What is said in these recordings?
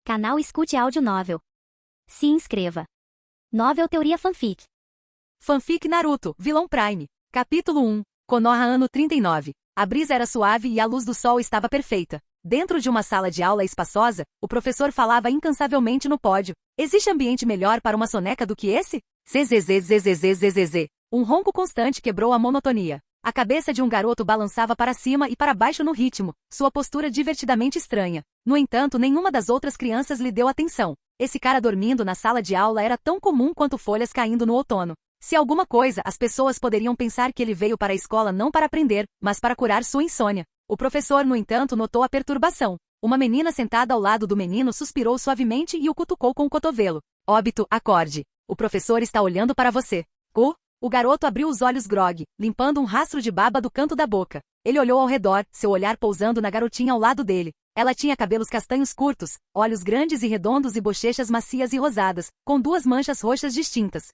Canal Escute Áudio Novel. Se inscreva. Novel Teoria Fanfic. Fanfic Naruto, Vilão Prime. Capítulo 1. Konoha ano 39. A brisa era suave e a luz do sol estava perfeita. Dentro de uma sala de aula espaçosa, o professor falava incansavelmente no pódio. Existe ambiente melhor para uma soneca do que esse? Zzzzzzzzzzz. Um ronco constante quebrou a monotonia. A cabeça de um garoto balançava para cima e para baixo no ritmo, sua postura divertidamente estranha. No entanto, nenhuma das outras crianças lhe deu atenção. Esse cara dormindo na sala de aula era tão comum quanto folhas caindo no outono. Se alguma coisa, as pessoas poderiam pensar que ele veio para a escola não para aprender, mas para curar sua insônia. O professor, no entanto, notou a perturbação. Uma menina sentada ao lado do menino suspirou suavemente e o cutucou com o cotovelo. Óbito, acorde. O professor está olhando para você. O garoto abriu os olhos grogue, limpando um rastro de baba do canto da boca. Ele olhou ao redor, seu olhar pousando na garotinha ao lado dele. Ela tinha cabelos castanhos curtos, olhos grandes e redondos e bochechas macias e rosadas, com duas manchas roxas distintas.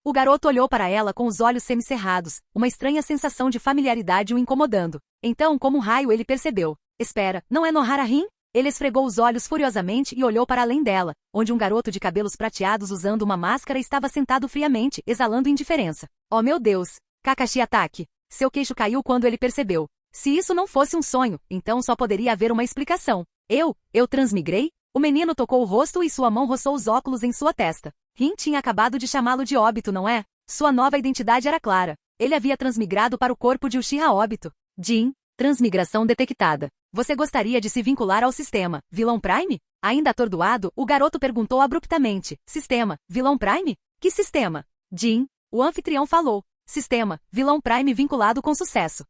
O garoto olhou para ela com os olhos semicerrados, uma estranha sensação de familiaridade o incomodando. Então, como um raio, ele percebeu. Espera, não é Nohara Rin? Ele esfregou os olhos furiosamente e olhou para além dela, onde um garoto de cabelos prateados usando uma máscara estava sentado friamente, exalando indiferença. Oh meu Deus! Kakashi ataque! Seu queixo caiu quando ele percebeu. Se isso não fosse um sonho, então só poderia haver uma explicação. Eu transmigrei? O menino tocou o rosto e sua mão roçou os óculos em sua testa. Rin tinha acabado de chamá-lo de Óbito, não é? Sua nova identidade era clara. Ele havia transmigrado para o corpo de Uchiha Óbito. Jin, transmigração detectada. Você gostaria de se vincular ao sistema, Vilão Prime? Ainda atordoado, o garoto perguntou abruptamente. Sistema, Vilão Prime? Que sistema? Jin, o anfitrião falou. Sistema, Vilão Prime vinculado com sucesso.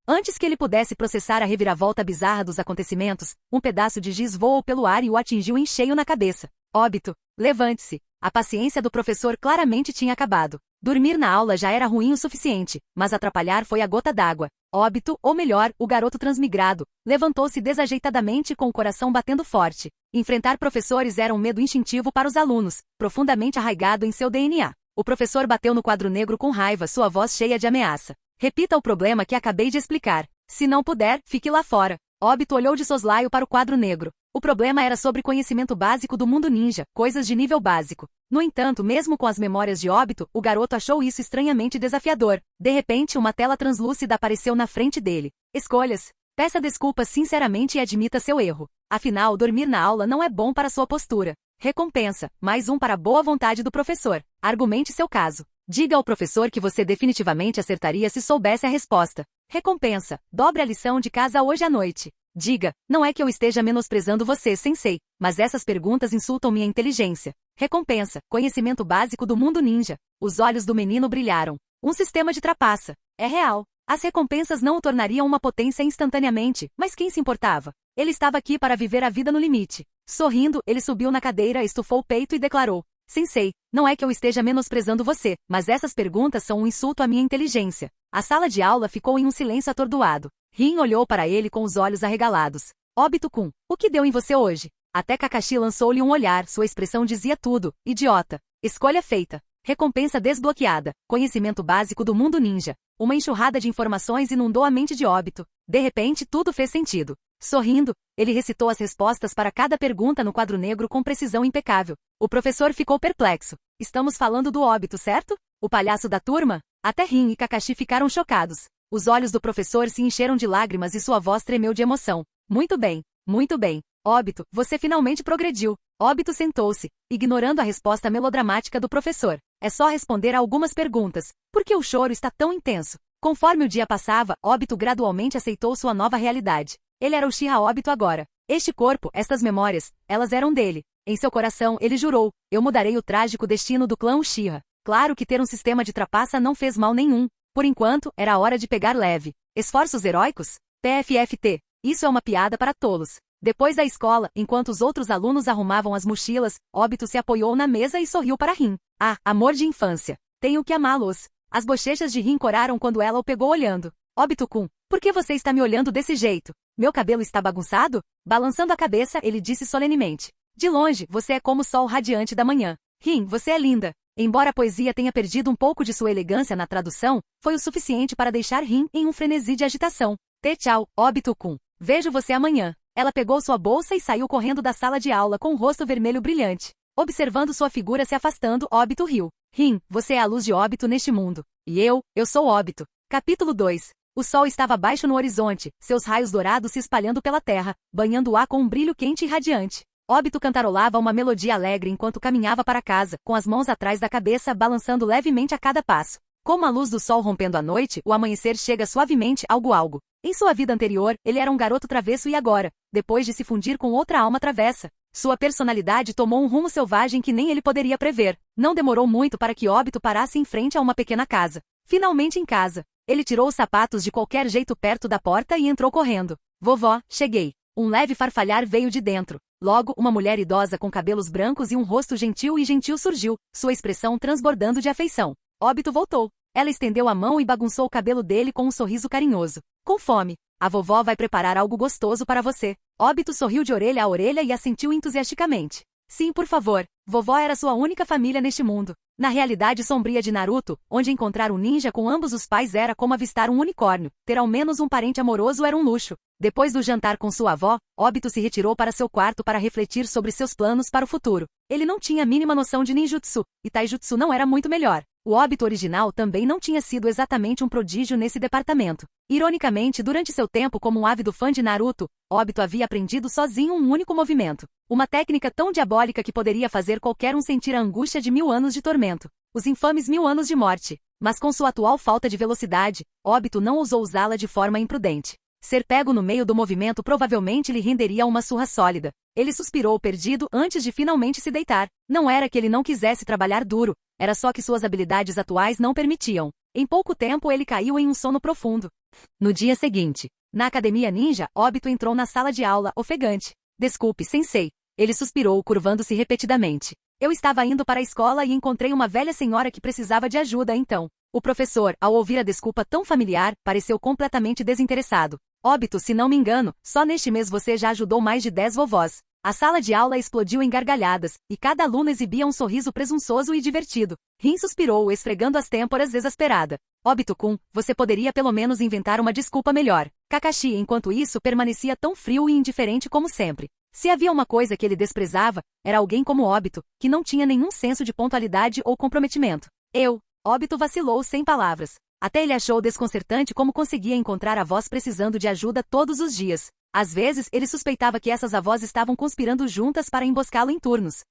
Antes que ele pudesse processar a reviravolta bizarra dos acontecimentos, um pedaço de giz voou pelo ar e o atingiu em cheio na cabeça. Óbito, levante-se. A paciência do professor claramente tinha acabado. Dormir na aula já era ruim o suficiente, mas atrapalhar foi a gota d'água. Óbito, ou melhor, o garoto transmigrado, levantou-se desajeitadamente com o coração batendo forte. Enfrentar professores era um medo instintivo para os alunos, profundamente arraigado em seu DNA. O professor bateu no quadro negro com raiva, sua voz cheia de ameaça. Repita o problema que acabei de explicar. Se não puder, fique lá fora. Óbito olhou de soslaio para o quadro negro. O problema era sobre conhecimento básico do mundo ninja, coisas de nível básico. No entanto, mesmo com as memórias de Óbito, o garoto achou isso estranhamente desafiador. De repente, uma tela translúcida apareceu na frente dele. Escolhas. Peça desculpas sinceramente e admita seu erro. Afinal, dormir na aula não é bom para sua postura. Recompensa. Mais um para a boa vontade do professor. Argumente seu caso. Diga ao professor que você definitivamente acertaria se soubesse a resposta. Recompensa. Dobre a lição de casa hoje à noite. Diga, não é que eu esteja menosprezando você, sensei, mas essas perguntas insultam minha inteligência. Recompensa. Conhecimento básico do mundo ninja. Os olhos do menino brilharam. Um sistema de trapaça. É real. As recompensas não o tornariam uma potência instantaneamente, mas quem se importava? Ele estava aqui para viver a vida no limite. Sorrindo, ele subiu na cadeira, estufou o peito e declarou. Sensei, não é que eu esteja menosprezando você, mas essas perguntas são um insulto à minha inteligência. A sala de aula ficou em um silêncio atordoado. Rin olhou para ele com os olhos arregalados. Óbito-kun, o que deu em você hoje? Até Kakashi lançou-lhe um olhar, sua expressão dizia tudo. Idiota. Escolha feita. Recompensa desbloqueada. Conhecimento básico do mundo ninja. Uma enxurrada de informações inundou a mente de Óbito. De repente, tudo fez sentido. Sorrindo, ele recitou as respostas para cada pergunta no quadro negro com precisão impecável. O professor ficou perplexo. Estamos falando do Óbito, certo? O palhaço da turma? Até Rin e Kakashi ficaram chocados. Os olhos do professor se encheram de lágrimas e sua voz tremeu de emoção. Muito bem, muito bem. Óbito, você finalmente progrediu. Óbito sentou-se, ignorando a resposta melodramática do professor. É só responder a algumas perguntas. Por que o choro está tão intenso? Conforme o dia passava, Óbito gradualmente aceitou sua nova realidade. Ele era o Uchiha Óbito agora. Este corpo, estas memórias, elas eram dele. Em seu coração, ele jurou, eu mudarei o trágico destino do clã Uchiha. Claro que ter um sistema de trapaça não fez mal nenhum. Por enquanto, era hora de pegar leve. Esforços heróicos? PFFT. Isso é uma piada para tolos. Depois da escola, enquanto os outros alunos arrumavam as mochilas, Óbito se apoiou na mesa e sorriu para Rin. Ah, amor de infância. Tenho que amá-los. As bochechas de Rin coraram quando ela o pegou olhando. Óbito-kun, por que você está me olhando desse jeito? Meu cabelo está bagunçado? Balançando a cabeça, ele disse solenemente. De longe, você é como o sol radiante da manhã. Rin, você é linda. Embora a poesia tenha perdido um pouco de sua elegância na tradução, foi o suficiente para deixar Rin em um frenesi de agitação. Tchau, Óbito-kun. Vejo você amanhã. Ela pegou sua bolsa e saiu correndo da sala de aula com o rosto vermelho brilhante. Observando sua figura se afastando, Óbito riu. Rim, você é a luz de Óbito neste mundo. E eu sou Óbito. Capítulo 2. O sol estava baixo no horizonte, seus raios dourados se espalhando pela terra, banhando o ar com um brilho quente e radiante. Óbito cantarolava uma melodia alegre enquanto caminhava para casa, com as mãos atrás da cabeça balançando levemente a cada passo. Como a luz do sol rompendo a noite, o amanhecer chega suavemente algo. Em sua vida anterior, ele era um garoto travesso e agora, depois de se fundir com outra alma travessa, sua personalidade tomou um rumo selvagem que nem ele poderia prever. Não demorou muito para que Óbito parasse em frente a uma pequena casa. Finalmente em casa. Ele tirou os sapatos de qualquer jeito perto da porta e entrou correndo. Vovó, cheguei. Um leve farfalhar veio de dentro. Logo, uma mulher idosa com cabelos brancos e um rosto gentil surgiu, sua expressão transbordando de afeição. Óbito voltou. Ela estendeu a mão e bagunçou o cabelo dele com um sorriso carinhoso. Com fome. A vovó vai preparar algo gostoso para você. Óbito sorriu de orelha a orelha e assentiu entusiasticamente. Sim, por favor. Vovó era sua única família neste mundo. Na realidade sombria de Naruto, onde encontrar um ninja com ambos os pais era como avistar um unicórnio. Ter ao menos um parente amoroso era um luxo. Depois do jantar com sua avó, Óbito se retirou para seu quarto para refletir sobre seus planos para o futuro. Ele não tinha a mínima noção de ninjutsu, e taijutsu não era muito melhor. O Óbito original também não tinha sido exatamente um prodígio nesse departamento. Ironicamente, durante seu tempo como um ávido fã de Naruto, Óbito havia aprendido sozinho um único movimento. Uma técnica tão diabólica que poderia fazer qualquer um sentir a angústia de 1000 anos de tormento. Os infames 1000 anos de morte. Mas com sua atual falta de velocidade, Óbito não ousou usá-la de forma imprudente. Ser pego no meio do movimento provavelmente lhe renderia uma surra sólida. Ele suspirou perdido antes de finalmente se deitar. Não era que ele não quisesse trabalhar duro, era só que suas habilidades atuais não permitiam. Em pouco tempo ele caiu em um sono profundo. No dia seguinte, na academia ninja, Óbito entrou na sala de aula, ofegante. Desculpe, sensei. Ele suspirou, curvando-se repetidamente. Eu estava indo para a escola e encontrei uma velha senhora que precisava de ajuda então. O professor, ao ouvir a desculpa tão familiar, pareceu completamente desinteressado. Óbito, se não me engano, só neste mês você já ajudou mais de 10 vovós. A sala de aula explodiu em gargalhadas, e cada aluno exibia um sorriso presunçoso e divertido. Rin suspirou, esfregando as têmporas exasperada. Óbito-kun, você poderia pelo menos inventar uma desculpa melhor. Kakashi, enquanto isso, permanecia tão frio e indiferente como sempre. Se havia uma coisa que ele desprezava, era alguém como Óbito, que não tinha nenhum senso de pontualidade ou comprometimento. Óbito vacilou sem palavras. Até ele achou desconcertante como conseguia encontrar avós precisando de ajuda todos os dias. Às vezes, ele suspeitava que essas avós estavam conspirando juntas para emboscá-lo em turnos.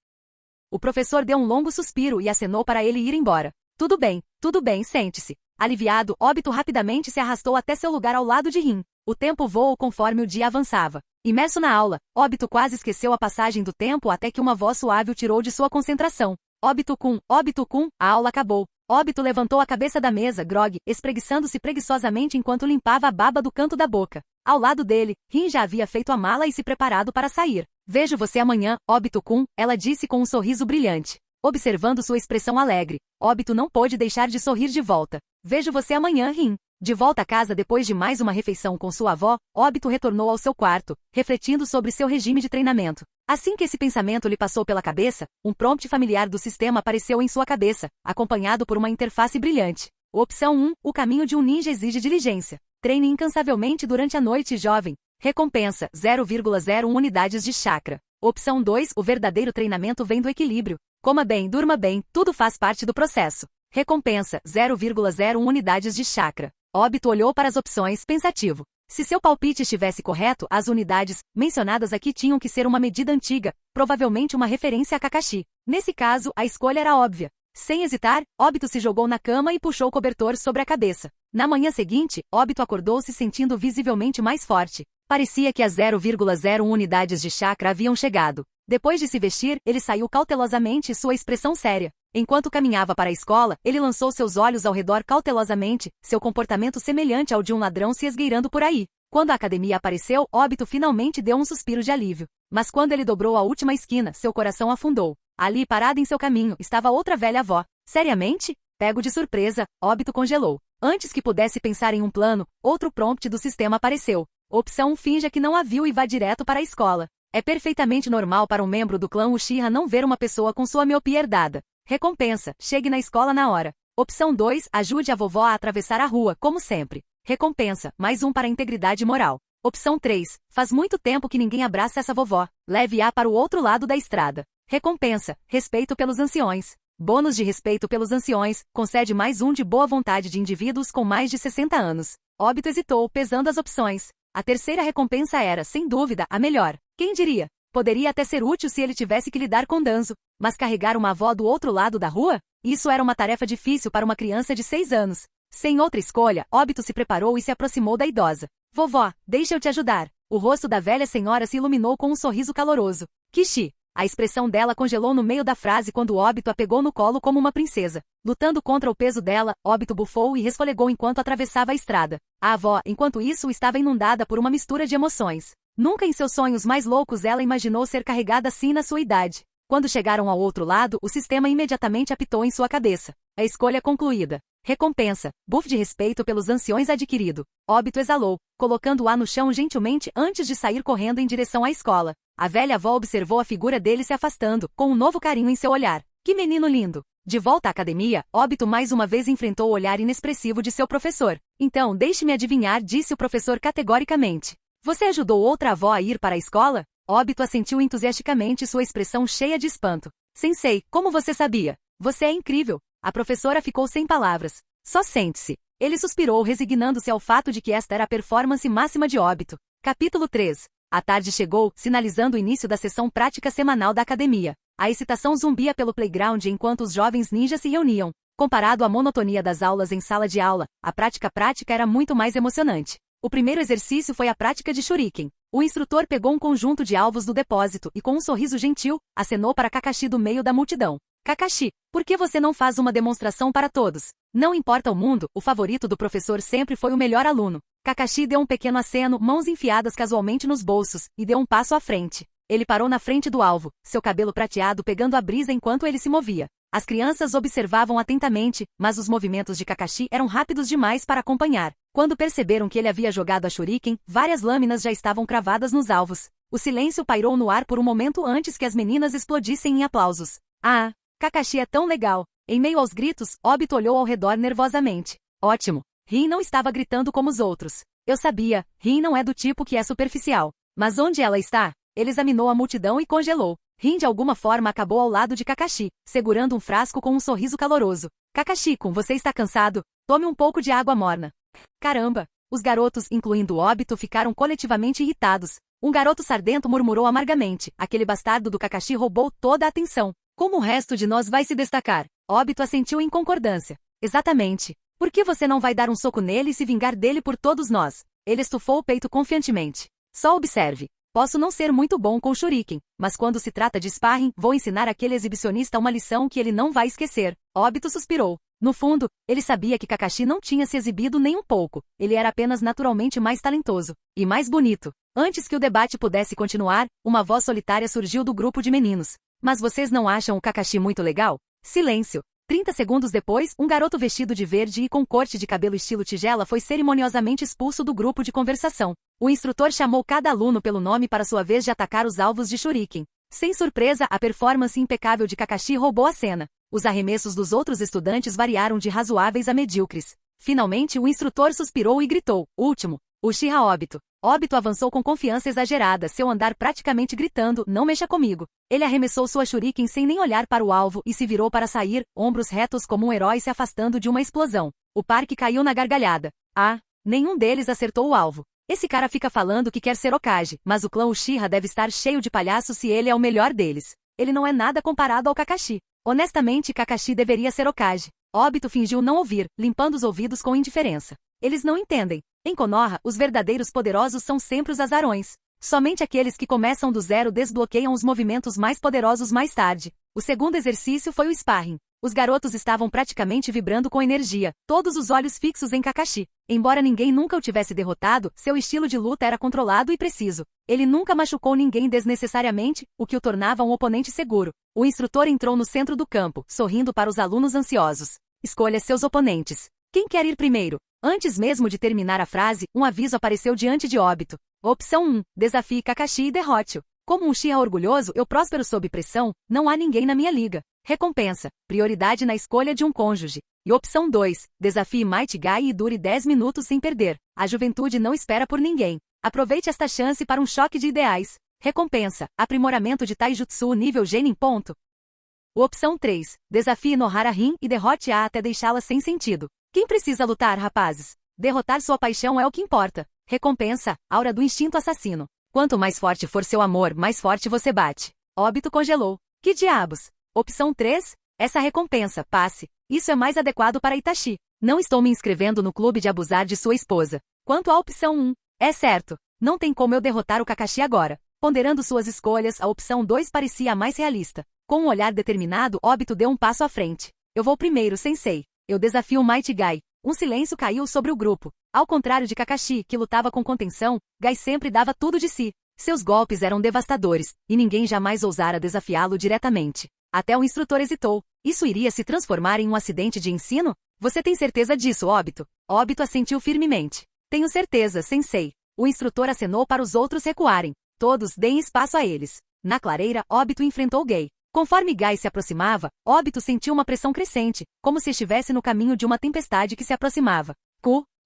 O professor deu um longo suspiro e acenou para ele ir embora. Tudo bem, sente-se. Aliviado, Óbito rapidamente se arrastou até seu lugar ao lado de Rin. O tempo voou conforme o dia avançava. Imerso na aula, Óbito quase esqueceu a passagem do tempo até que uma voz suave o tirou de sua concentração. Óbito-kun, a aula acabou. Óbito levantou a cabeça da mesa, grogue, espreguiçando-se preguiçosamente enquanto limpava a baba do canto da boca. Ao lado dele, Rin já havia feito a mala e se preparado para sair. Vejo você amanhã, Óbito-kun, ela disse com um sorriso brilhante. Observando sua expressão alegre, Óbito não pôde deixar de sorrir de volta. Vejo você amanhã, Rin. De volta a casa depois de mais uma refeição com sua avó, Óbito retornou ao seu quarto, refletindo sobre seu regime de treinamento. Assim que esse pensamento lhe passou pela cabeça, um prompt familiar do sistema apareceu em sua cabeça, acompanhado por uma interface brilhante. Opção 1, o caminho de um ninja exige diligência. Treine incansavelmente durante a noite, jovem. Recompensa, 0,01 unidades de chakra. Opção 2, o verdadeiro treinamento vem do equilíbrio. Coma bem, durma bem, tudo faz parte do processo. Recompensa, 0,01 unidades de chakra. Óbito olhou para as opções, pensativo. Se seu palpite estivesse correto, as unidades mencionadas aqui tinham que ser uma medida antiga, provavelmente uma referência a Kakashi. Nesse caso, a escolha era óbvia. Sem hesitar, Óbito se jogou na cama e puxou o cobertor sobre a cabeça. Na manhã seguinte, Óbito acordou se sentindo visivelmente mais forte. Parecia que as 0,01 unidades de chakra haviam chegado. Depois de se vestir, ele saiu cautelosamente, sua expressão séria. Enquanto caminhava para a escola, ele lançou seus olhos ao redor cautelosamente, seu comportamento semelhante ao de um ladrão se esgueirando por aí. Quando a academia apareceu, Óbito finalmente deu um suspiro de alívio. Mas quando ele dobrou a última esquina, seu coração afundou. Ali, parada em seu caminho, estava outra velha avó. Seriamente? Pego de surpresa, Óbito congelou. Antes que pudesse pensar em um plano, outro prompt do sistema apareceu. Opção 1, finja que não a viu e vá direto para a escola. É perfeitamente normal para um membro do clã Uchiha não ver uma pessoa com sua miopia herdada. Recompensa, chegue na escola na hora. Opção 2, ajude a vovó a atravessar a rua, como sempre. Recompensa, mais um para a integridade moral. Opção 3. Faz muito tempo que ninguém abraça essa vovó. Leve-a para o outro lado da estrada. Recompensa. Respeito pelos anciões. Bônus de respeito pelos anciões. Concede mais um de boa vontade de indivíduos com mais de 60 anos. Óbito hesitou, pesando as opções. A terceira recompensa era, sem dúvida, a melhor. Quem diria? Poderia até ser útil se ele tivesse que lidar com Danzo. Mas carregar uma avó do outro lado da rua? Isso era uma tarefa difícil para uma criança de 6 anos. Sem outra escolha, Óbito se preparou e se aproximou da idosa. Vovó, deixa eu te ajudar. O rosto da velha senhora se iluminou com um sorriso caloroso. Kishi. A expressão dela congelou no meio da frase quando Óbito a pegou no colo como uma princesa. Lutando contra o peso dela, Óbito bufou e resfolegou enquanto atravessava a estrada. A avó, enquanto isso, estava inundada por uma mistura de emoções. Nunca em seus sonhos mais loucos ela imaginou ser carregada assim na sua idade. Quando chegaram ao outro lado, o sistema imediatamente apitou em sua cabeça. A escolha concluída. Recompensa. Buff de respeito pelos anciões adquirido. Óbito exalou, colocando-a no chão gentilmente antes de sair correndo em direção à escola. A velha avó observou a figura dele se afastando, com um novo carinho em seu olhar. Que menino lindo! De volta à academia, Óbito mais uma vez enfrentou o olhar inexpressivo de seu professor. Então, deixe-me adivinhar, disse o professor categoricamente. Você ajudou outra avó a ir para a escola? Óbito assentiu entusiasticamente, sua expressão cheia de espanto. Sensei, como você sabia? Você é incrível. A professora ficou sem palavras. Só sente-se. Ele suspirou, resignando-se ao fato de que esta era a performance máxima de Óbito. Capítulo 3. A tarde chegou, sinalizando o início da sessão prática semanal da academia. A excitação zumbia pelo playground enquanto os jovens ninjas se reuniam. Comparado à monotonia das aulas em sala de aula, a prática era muito mais emocionante. O primeiro exercício foi a prática de Shuriken. O instrutor pegou um conjunto de alvos do depósito e, com um sorriso gentil, acenou para Kakashi do meio da multidão. Kakashi, por que você não faz uma demonstração para todos? Não importa o mundo, o favorito do professor sempre foi o melhor aluno. Kakashi deu um pequeno aceno, mãos enfiadas casualmente nos bolsos, e deu um passo à frente. Ele parou na frente do alvo, seu cabelo prateado pegando a brisa enquanto ele se movia. As crianças observavam atentamente, mas os movimentos de Kakashi eram rápidos demais para acompanhar. Quando perceberam que ele havia jogado a Shuriken, várias lâminas já estavam cravadas nos alvos. O silêncio pairou no ar por um momento antes que as meninas explodissem em aplausos. Ah! Kakashi é tão legal! Em meio aos gritos, Óbito olhou ao redor nervosamente. Ótimo! Rin não estava gritando como os outros. Eu sabia, Rin não é do tipo que é superficial. Mas onde ela está? Ele examinou a multidão e congelou. Rin de alguma forma acabou ao lado de Kakashi, segurando um frasco com um sorriso caloroso. Kakashi-kun, você está cansado? Tome um pouco de água morna. Caramba! Os garotos, incluindo Óbito, ficaram coletivamente irritados. Um garoto sardento murmurou amargamente. Aquele bastardo do Kakashi roubou toda a atenção. Como o resto de nós vai se destacar? Óbito assentiu em concordância. Exatamente. Por que você não vai dar um soco nele e se vingar dele por todos nós? Ele estufou o peito confiantemente. Só observe. Posso não ser muito bom com Shuriken, mas quando se trata de sparring, vou ensinar aquele exibicionista uma lição que ele não vai esquecer. Óbito suspirou. No fundo, ele sabia que Kakashi não tinha se exibido nem um pouco. Ele era apenas naturalmente mais talentoso. E mais bonito. Antes que o debate pudesse continuar, uma voz solitária surgiu do grupo de meninos. Mas vocês não acham o Kakashi muito legal? Silêncio. 30 segundos depois, um garoto vestido de verde e com corte de cabelo estilo tigela foi cerimoniosamente expulso do grupo de conversação. O instrutor chamou cada aluno pelo nome para sua vez de atacar os alvos de Shuriken. Sem surpresa, a performance impecável de Kakashi roubou a cena. Os arremessos dos outros estudantes variaram de razoáveis a medíocres. Finalmente, o instrutor suspirou e gritou. Último. Uchiha Óbito. Óbito avançou com confiança exagerada, seu andar praticamente gritando, não mexa comigo. Ele arremessou sua Shuriken sem nem olhar para o alvo e se virou para sair, ombros retos como um herói se afastando de uma explosão. O parque caiu na gargalhada. Ah, nenhum deles acertou o alvo. Esse cara fica falando que quer ser Hokage, mas o clã Uchiha deve estar cheio de palhaços se ele é o melhor deles. Ele não é nada comparado ao Kakashi. Honestamente, Kakashi deveria ser Hokage. Óbito fingiu não ouvir, limpando os ouvidos com indiferença. Eles não entendem. Em Konoha, os verdadeiros poderosos são sempre os azarões. Somente aqueles que começam do zero desbloqueiam os movimentos mais poderosos mais tarde. O segundo exercício foi o sparring. Os garotos estavam praticamente vibrando com energia, todos os olhos fixos em Kakashi. Embora ninguém nunca o tivesse derrotado, seu estilo de luta era controlado e preciso. Ele nunca machucou ninguém desnecessariamente, o que o tornava um oponente seguro. O instrutor entrou no centro do campo, sorrindo para os alunos ansiosos. Escolha seus oponentes. Quem quer ir primeiro? Antes mesmo de terminar a frase, um aviso apareceu diante de Óbito. Opção 1. Desafie Kakashi e derrote-o. Como um Uchiha orgulhoso, eu próspero sob pressão, não há ninguém na minha liga. Recompensa. Prioridade na escolha de um cônjuge. E opção 2. Desafie Might Guy e dure 10 minutos sem perder. A juventude não espera por ninguém. Aproveite esta chance para um choque de ideais. Recompensa, aprimoramento de Taijutsu nível Genin. Opção 3. Desafie Nohara Rin e derrote-a até deixá-la sem sentido. Quem precisa lutar, rapazes? Derrotar sua paixão é o que importa. Recompensa, aura do instinto assassino. Quanto mais forte for seu amor, mais forte você bate. Obito congelou. Que diabos? Opção 3. Essa recompensa, passe. Isso é mais adequado para Itachi. Não estou me inscrevendo no clube de abusar de sua esposa. Quanto à opção 1. É certo. Não tem como eu derrotar o Kakashi agora. Ponderando suas escolhas, a opção 2 parecia a mais realista. Com um olhar determinado, Obito deu um passo à frente. Eu vou primeiro, sensei. Eu desafio Might Guy. Um silêncio caiu sobre o grupo. Ao contrário de Kakashi, que lutava com contenção, Guy sempre dava tudo de si. Seus golpes eram devastadores, e ninguém jamais ousara desafiá-lo diretamente. Até o instrutor hesitou. Isso iria se transformar em um acidente de ensino? Você tem certeza disso, Obito? Obito assentiu firmemente. Tenho certeza, sensei. O instrutor acenou para os outros recuarem. Todos deem espaço a eles. Na clareira, Obito enfrentou Guy. Conforme Guy se aproximava, Obito sentiu uma pressão crescente, como se estivesse no caminho de uma tempestade que se aproximava.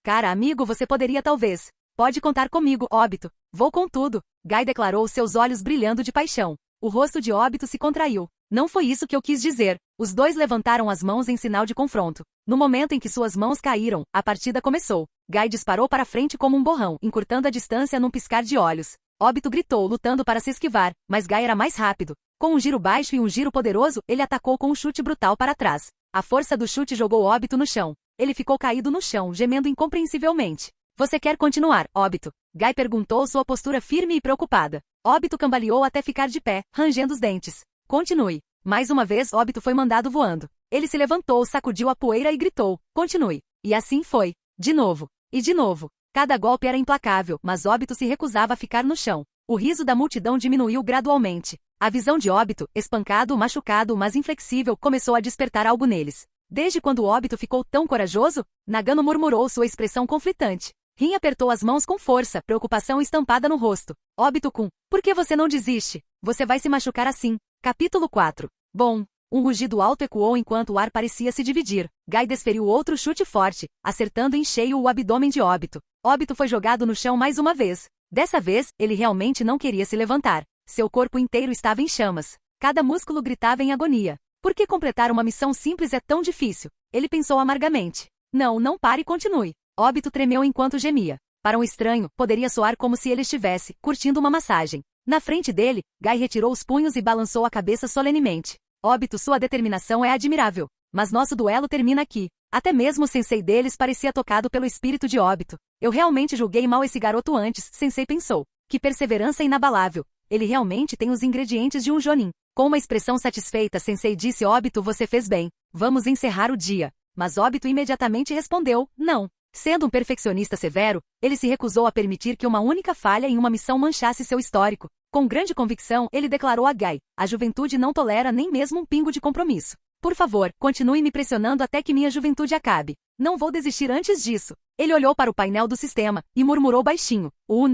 Cara amigo, você poderia talvez. Pode contar comigo, Obito. Vou com tudo. Guy declarou, seus olhos brilhando de paixão. O rosto de Obito se contraiu. Não foi isso que eu quis dizer. Os dois levantaram as mãos em sinal de confronto. No momento em que suas mãos caíram, a partida começou. Guy disparou para frente como um borrão, encurtando a distância num piscar de olhos. Obito gritou, lutando para se esquivar, mas Guy era mais rápido. Com um giro baixo e um giro poderoso, ele atacou com um chute brutal para trás. A força do chute jogou Obito no chão. Ele ficou caído no chão, gemendo incompreensivelmente. Você quer continuar, Obito? Guy perguntou, sua postura firme e preocupada. Obito cambaleou até ficar de pé, rangendo os dentes. Continue. Mais uma vez, Obito foi mandado voando. Ele se levantou, sacudiu a poeira e gritou, continue. E assim foi. De novo. E de novo. Cada golpe era implacável, mas Obito se recusava a ficar no chão. O riso da multidão diminuiu gradualmente. A visão de Obito, espancado, machucado, mas inflexível, começou a despertar algo neles. Desde quando Obito ficou tão corajoso? Nagano murmurou, sua expressão conflitante. Rin apertou as mãos com força, preocupação estampada no rosto. Obito-kun, por que você não desiste? Você vai se machucar assim. Capítulo 4. Bom. Um rugido alto ecoou enquanto o ar parecia se dividir. Guy desferiu outro chute forte, acertando em cheio o abdômen de Obito. Obito foi jogado no chão mais uma vez. Dessa vez, ele realmente não queria se levantar. Seu corpo inteiro estava em chamas. Cada músculo gritava em agonia. Por que completar uma missão simples é tão difícil? Ele pensou amargamente. Não pare e continue. Obito tremeu enquanto gemia. Para um estranho, poderia soar como se ele estivesse curtindo uma massagem. Na frente dele, Guy retirou os punhos e balançou a cabeça solenemente. Obito, sua determinação é admirável. Mas nosso duelo termina aqui. Até mesmo o sensei deles parecia tocado pelo espírito de Obito. Eu realmente julguei mal esse garoto antes, sensei pensou. Que perseverança inabalável. Ele realmente tem os ingredientes de um jonin. Com uma expressão satisfeita, sensei disse, Obito, você fez bem. Vamos encerrar o dia. Mas Obito imediatamente respondeu, não. Sendo um perfeccionista severo, ele se recusou a permitir que uma única falha em uma missão manchasse seu histórico. Com grande convicção, ele declarou a Guy, a juventude não tolera nem mesmo um pingo de compromisso. Por favor, continue me pressionando até que minha juventude acabe. Não vou desistir antes disso. Ele olhou para o painel do sistema e murmurou baixinho.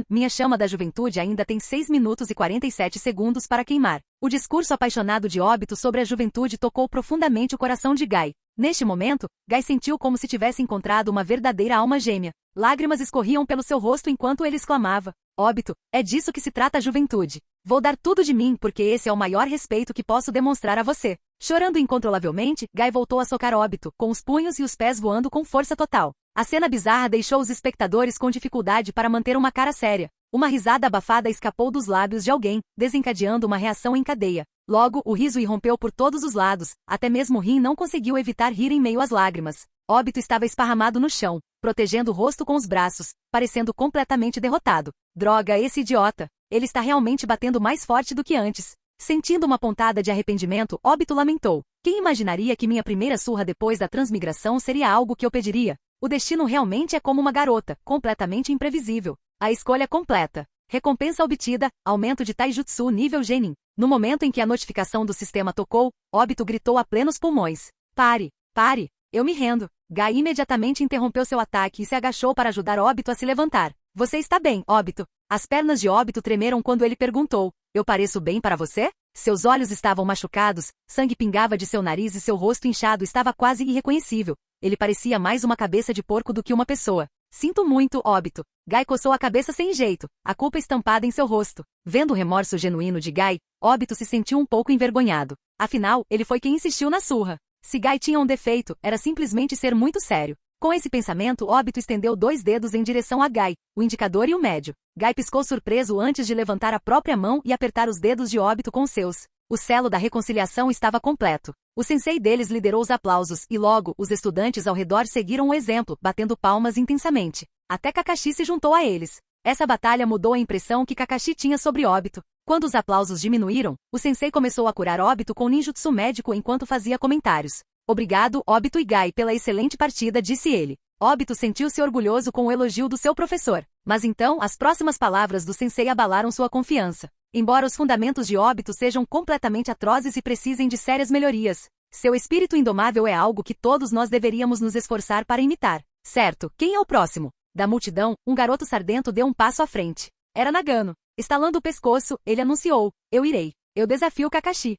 Minha chama da juventude ainda tem 6 minutos e 47 segundos para queimar. O discurso apaixonado de Obito sobre a juventude tocou profundamente o coração de Guy. Neste momento, Guy sentiu como se tivesse encontrado uma verdadeira alma gêmea. Lágrimas escorriam pelo seu rosto enquanto ele exclamava. Obito, é disso que se trata a juventude. Vou dar tudo de mim porque esse é o maior respeito que posso demonstrar a você. Chorando incontrolavelmente, Guy voltou a socar Obito, com os punhos e os pés voando com força total. A cena bizarra deixou os espectadores com dificuldade para manter uma cara séria. Uma risada abafada escapou dos lábios de alguém, desencadeando uma reação em cadeia. Logo, o riso irrompeu por todos os lados, até mesmo Rin não conseguiu evitar rir em meio às lágrimas. Obito estava esparramado no chão, protegendo o rosto com os braços, parecendo completamente derrotado. Droga, esse idiota! Ele está realmente batendo mais forte do que antes. Sentindo uma pontada de arrependimento, Obito lamentou. Quem imaginaria que minha primeira surra depois da transmigração seria algo que eu pediria? O destino realmente é como uma garota, completamente imprevisível. A escolha completa. Recompensa obtida, aumento de Taijutsu nível Genin. No momento em que a notificação do sistema tocou, Obito gritou a plenos pulmões. Pare! Eu me rendo. Guy imediatamente interrompeu seu ataque e se agachou para ajudar Obito a se levantar. Você está bem, Obito? As pernas de Obito tremeram quando ele perguntou. Eu pareço bem para você? Seus olhos estavam machucados, sangue pingava de seu nariz e seu rosto inchado estava quase irreconhecível. Ele parecia mais uma cabeça de porco do que uma pessoa. Sinto muito, Obito. Gai coçou a cabeça sem jeito, a culpa estampada em seu rosto. Vendo o remorso genuíno de Gai, Obito se sentiu um pouco envergonhado. Afinal, ele foi quem insistiu na surra. Se Gai tinha um defeito, era simplesmente ser muito sério. Com esse pensamento, Obito estendeu 2 dedos em direção a Gai, o indicador e o médio. Gai piscou surpreso antes de levantar a própria mão e apertar os dedos de Obito com os seus. O selo da reconciliação estava completo. O sensei deles liderou os aplausos e logo, os estudantes ao redor seguiram o exemplo, batendo palmas intensamente. Até Kakashi se juntou a eles. Essa batalha mudou a impressão que Kakashi tinha sobre Obito. Quando os aplausos diminuíram, o sensei começou a curar Obito com ninjutsu médico enquanto fazia comentários. Obrigado, Obito e Gai, pela excelente partida, disse ele. Obito sentiu-se orgulhoso com o elogio do seu professor. Mas então, as próximas palavras do sensei abalaram sua confiança. Embora os fundamentos de Obito sejam completamente atrozes e precisem de sérias melhorias, seu espírito indomável é algo que todos nós deveríamos nos esforçar para imitar. Certo, quem é o próximo? Da multidão, um garoto sardento deu um passo à frente. Era Nagano. Estalando o pescoço, ele anunciou: eu irei. Eu desafio Kakashi.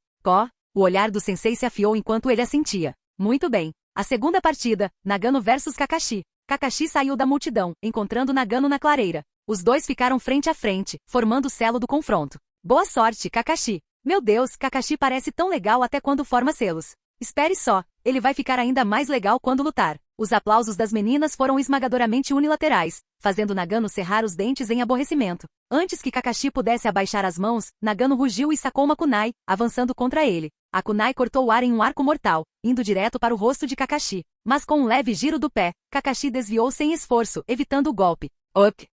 O olhar do sensei se afiou enquanto ele assentia. Muito bem. A segunda partida, Nagano versus Kakashi. Kakashi saiu da multidão, encontrando Nagano na clareira. Os dois ficaram frente a frente, formando o selo do confronto. Boa sorte, Kakashi. Meu Deus, Kakashi parece tão legal até quando forma selos. Espere só, ele vai ficar ainda mais legal quando lutar. Os aplausos das meninas foram esmagadoramente unilaterais, fazendo Nagano cerrar os dentes em aborrecimento. Antes que Kakashi pudesse abaixar as mãos, Nagano rugiu e sacou uma kunai, avançando contra ele. A kunai cortou o ar em um arco mortal, indo direto para o rosto de Kakashi. Mas com um leve giro do pé, Kakashi desviou sem esforço, evitando o golpe.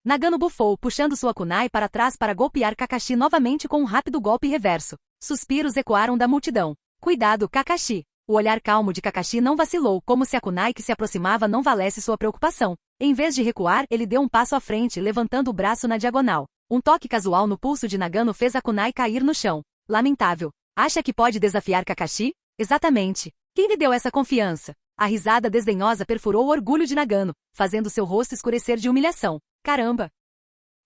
Nagano bufou, puxando sua kunai para trás para golpear Kakashi novamente com um rápido golpe reverso. Suspiros ecoaram da multidão. Cuidado, Kakashi. O olhar calmo de Kakashi não vacilou, como se a kunai que se aproximava não valesse sua preocupação. Em vez de recuar, ele deu um passo à frente, levantando o braço na diagonal. Um toque casual no pulso de Nagano fez a kunai cair no chão. Lamentável. Acha que pode desafiar Kakashi? Exatamente. Quem lhe deu essa confiança? A risada desdenhosa perfurou o orgulho de Nagano, fazendo seu rosto escurecer de humilhação. Caramba!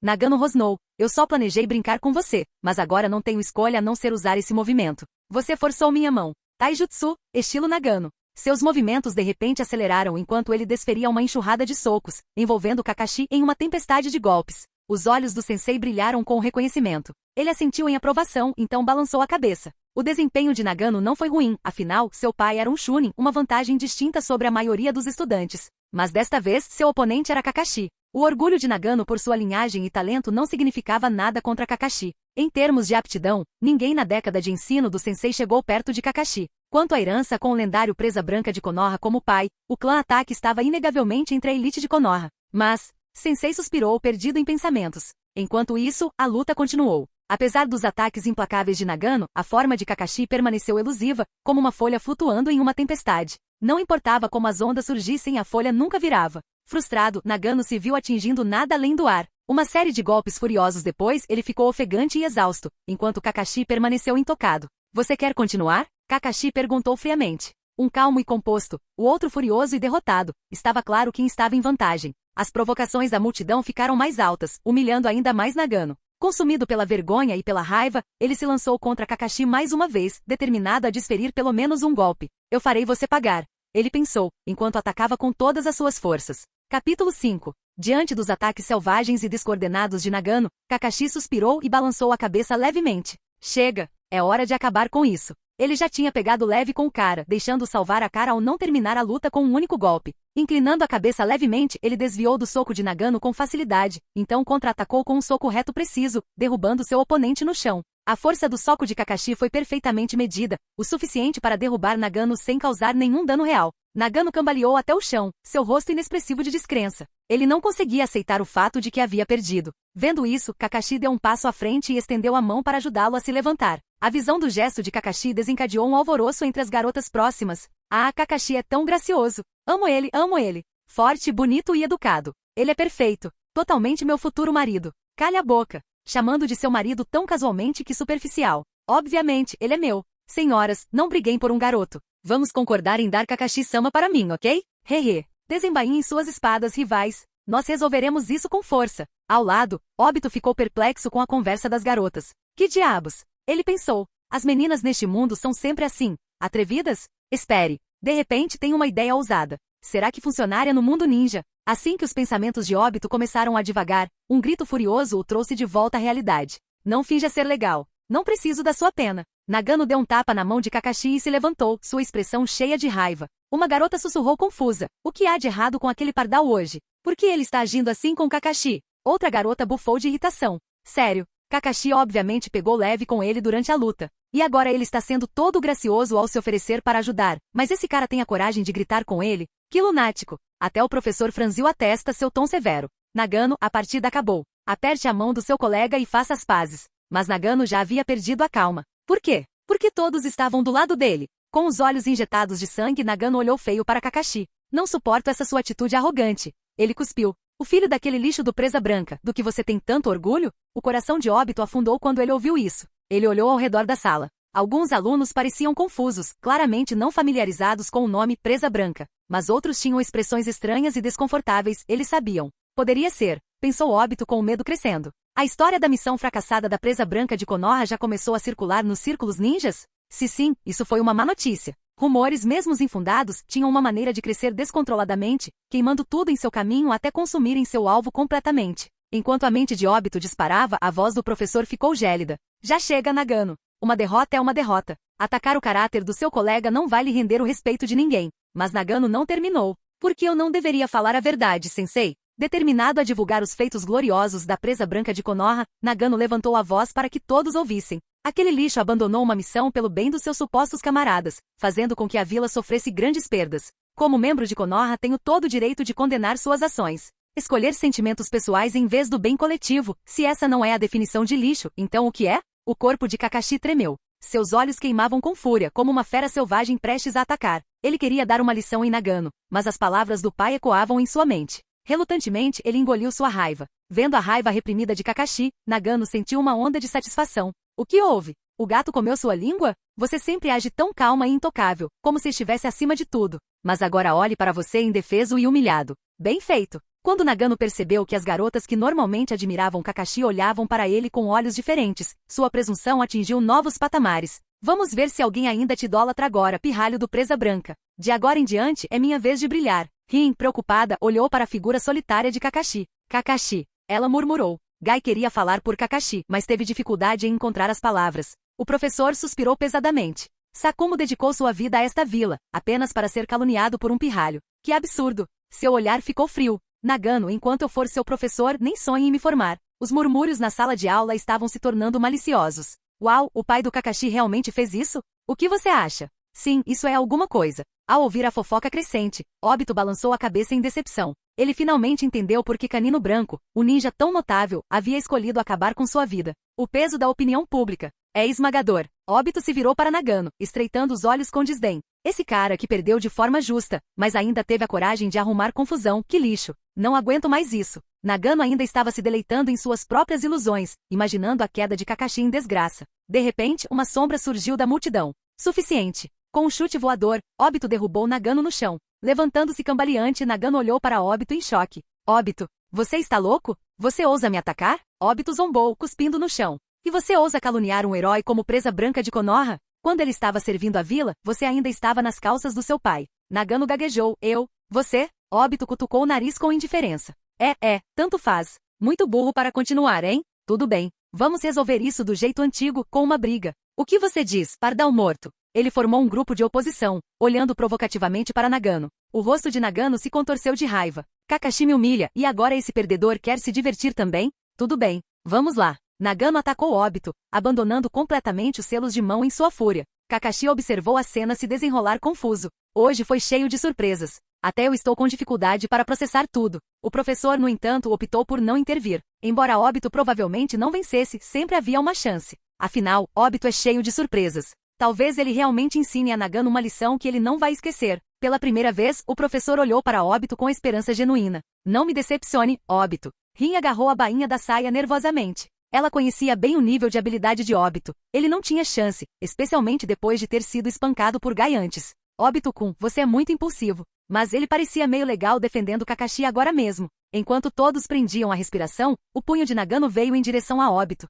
Nagano rosnou. Eu só planejei brincar com você, mas agora não tenho escolha a não ser usar esse movimento. Você forçou minha mão. Taijutsu, estilo Nagano. Seus movimentos de repente aceleraram enquanto ele desferia uma enxurrada de socos, envolvendo Kakashi em uma tempestade de golpes. Os olhos do sensei brilharam com reconhecimento. Ele assentiu em aprovação, então balançou a cabeça. O desempenho de Nagano não foi ruim, afinal, seu pai era um Chunin, uma vantagem distinta sobre a maioria dos estudantes. Mas desta vez, seu oponente era Kakashi. O orgulho de Nagano por sua linhagem e talento não significava nada contra Kakashi. Em termos de aptidão, ninguém na década de ensino do sensei chegou perto de Kakashi. Quanto à herança com o lendário Presa Branca de Konoha como pai, o clã Ataque estava inegavelmente entre a elite de Konoha. Mas, sensei suspirou perdido em pensamentos. Enquanto isso, a luta continuou. Apesar dos ataques implacáveis de Nagano, a forma de Kakashi permaneceu elusiva, como uma folha flutuando em uma tempestade. Não importava como as ondas surgissem, a folha nunca virava. Frustrado, Nagano se viu atingindo nada além do ar. Uma série de golpes furiosos depois, ele ficou ofegante e exausto, enquanto Kakashi permaneceu intocado. Você quer continuar? Kakashi perguntou friamente. Um calmo e composto, o outro furioso e derrotado. Estava claro quem estava em vantagem. As provocações da multidão ficaram mais altas, humilhando ainda mais Nagano. Consumido pela vergonha e pela raiva, ele se lançou contra Kakashi mais uma vez, determinado a desferir pelo menos um golpe. Eu farei você pagar. Ele pensou, enquanto atacava com todas as suas forças. Capítulo 5. Diante dos ataques selvagens e descoordenados de Nagano, Kakashi suspirou e balançou a cabeça levemente. Chega, é hora de acabar com isso. Ele já tinha pegado leve com o cara, deixando-o salvar a cara ao não terminar a luta com um único golpe. Inclinando a cabeça levemente, ele desviou do soco de Nagano com facilidade, então contra-atacou com um soco reto preciso, derrubando seu oponente no chão. A força do soco de Kakashi foi perfeitamente medida, o suficiente para derrubar Nagano sem causar nenhum dano real. Nagano cambaleou até o chão, seu rosto inexpressivo de descrença. Ele não conseguia aceitar o fato de que havia perdido. Vendo isso, Kakashi deu um passo à frente e estendeu a mão para ajudá-lo a se levantar. A visão do gesto de Kakashi desencadeou um alvoroço entre as garotas próximas. Ah, Kakashi é tão gracioso. Amo ele, amo ele. Forte, bonito e educado. Ele é perfeito. Totalmente meu futuro marido. Calha a boca. Chamando de seu marido tão casualmente que superficial. Obviamente, ele é meu. Senhoras, não briguem por um garoto. Vamos concordar em dar Kakashi-sama para mim, ok? Hehe. Desembainhem suas espadas rivais. Nós resolveremos isso com força. Ao lado, Obito ficou perplexo com a conversa das garotas. Que diabos? Ele pensou. As meninas neste mundo são sempre assim. Atrevidas? Espere. De repente tem uma ideia ousada. Será que funcionaria no mundo ninja? Assim que os pensamentos de Obito começaram a divagar, um grito furioso o trouxe de volta à realidade. Não finja ser legal. Não preciso da sua pena. Nagano deu um tapa na mão de Kakashi e se levantou, sua expressão cheia de raiva. Uma garota sussurrou confusa. O que há de errado com aquele pardal hoje? Por que ele está agindo assim com Kakashi? Outra garota bufou de irritação. Sério, Kakashi obviamente pegou leve com ele durante a luta. E agora ele está sendo todo gracioso ao se oferecer para ajudar. Mas esse cara tem a coragem de gritar com ele? Que lunático! Até o professor franziu a testa, seu tom severo. Nagano, a partida acabou. Aperte a mão do seu colega e faça as pazes. Mas Nagano já havia perdido a calma. Por quê? Porque todos estavam do lado dele. Com os olhos injetados de sangue, Nagano olhou feio para Kakashi. Não suporto essa sua atitude arrogante. Ele cuspiu. O filho daquele lixo do Presa Branca, do que você tem tanto orgulho? O coração de Obito afundou quando ele ouviu isso. Ele olhou ao redor da sala. Alguns alunos pareciam confusos, claramente não familiarizados com o nome Presa Branca. Mas outros tinham expressões estranhas e desconfortáveis, eles sabiam. Poderia ser, pensou Obito com o medo crescendo. A história da missão fracassada da Presa Branca de Konoha já começou a circular nos círculos ninjas? Se sim, isso foi uma má notícia. Rumores, mesmo os infundados, tinham uma maneira de crescer descontroladamente, queimando tudo em seu caminho até consumirem seu alvo completamente. Enquanto a mente de Obito disparava, a voz do professor ficou gélida. Já chega, Nagano. Uma derrota é uma derrota. Atacar o caráter do seu colega não vai lhe render o respeito de ninguém. Mas Nagano não terminou. Por que eu não deveria falar a verdade, sensei? Determinado a divulgar os feitos gloriosos da Presa Branca de Konoha, Nagano levantou a voz para que todos ouvissem. Aquele lixo abandonou uma missão pelo bem dos seus supostos camaradas, fazendo com que a vila sofresse grandes perdas. Como membro de Konoha, tenho todo o direito de condenar suas ações. Escolher sentimentos pessoais em vez do bem coletivo. Se essa não é a definição de lixo, então o que é? O corpo de Kakashi tremeu. Seus olhos queimavam com fúria, como uma fera selvagem prestes a atacar. Ele queria dar uma lição em Nagano, mas as palavras do pai ecoavam em sua mente. Relutantemente, ele engoliu sua raiva. Vendo a raiva reprimida de Kakashi, Nagano sentiu uma onda de satisfação. O que houve? O gato comeu sua língua? Você sempre age tão calma e intocável, como se estivesse acima de tudo. Mas agora olhe para você indefeso e humilhado. Bem feito. Quando Nagano percebeu que as garotas que normalmente admiravam Kakashi olhavam para ele com olhos diferentes, sua presunção atingiu novos patamares. Vamos ver se alguém ainda te idolatra agora, pirralho do Presa Branca. De agora em diante, é minha vez de brilhar. Rin, preocupada, olhou para a figura solitária de Kakashi. Kakashi. Ela murmurou. Gai queria falar por Kakashi, mas teve dificuldade em encontrar as palavras. O professor suspirou pesadamente. Sakumo dedicou sua vida a esta vila, apenas para ser caluniado por um pirralho. Que absurdo! Seu olhar ficou frio. Nagano, enquanto eu for seu professor, nem sonhe em me formar. Os murmúrios na sala de aula estavam se tornando maliciosos. Uau, o pai do Kakashi realmente fez isso? O que você acha? Sim, isso é alguma coisa. Ao ouvir a fofoca crescente, Obito balançou a cabeça em decepção. Ele finalmente entendeu por que Canino Branco, o ninja tão notável, havia escolhido acabar com sua vida. O peso da opinião pública é esmagador. Obito se virou para Nagano, estreitando os olhos com desdém. Esse cara que perdeu de forma justa, mas ainda teve a coragem de arrumar confusão, que lixo. Não aguento mais isso. Nagano ainda estava se deleitando em suas próprias ilusões, imaginando a queda de Kakashi em desgraça. De repente, uma sombra surgiu da multidão. Suficiente. Com um chute voador, Obito derrubou Nagano no chão. Levantando-se cambaleante, Nagano olhou para Obito em choque. Obito, você está louco? Você ousa me atacar? Obito zombou, cuspindo no chão. E você ousa caluniar um herói como Presa Branca de Konoha? Quando ele estava servindo a vila, você ainda estava nas calças do seu pai. Nagano gaguejou. Você? Obito cutucou o nariz com indiferença. Tanto faz. Muito burro para continuar, hein? Tudo bem. Vamos resolver isso do jeito antigo, com uma briga. O que você diz, pardal morto? Ele formou um grupo de oposição, olhando provocativamente para Nagano. O rosto de Nagano se contorceu de raiva. Kakashi me humilha, e agora esse perdedor quer se divertir também? Tudo bem. Vamos lá. Nagano atacou Obito, abandonando completamente os selos de mão em sua fúria. Kakashi observou a cena se desenrolar confuso. Hoje foi cheio de surpresas. Até eu estou com dificuldade para processar tudo. O professor, no entanto, optou por não intervir. Embora Obito provavelmente não vencesse, sempre havia uma chance. Afinal, Obito é cheio de surpresas. Talvez ele realmente ensine a Nagano uma lição que ele não vai esquecer. Pela primeira vez, o professor olhou para Obito com esperança genuína. Não me decepcione, Obito. Rin agarrou a bainha da saia nervosamente. Ela conhecia bem o nível de habilidade de Obito. Ele não tinha chance, especialmente depois de ter sido espancado por Gai antes. Obito-kun, você é muito impulsivo. Mas ele parecia meio legal defendendo Kakashi agora mesmo. Enquanto todos prendiam a respiração, o punho de Nagano veio em direção a Obito.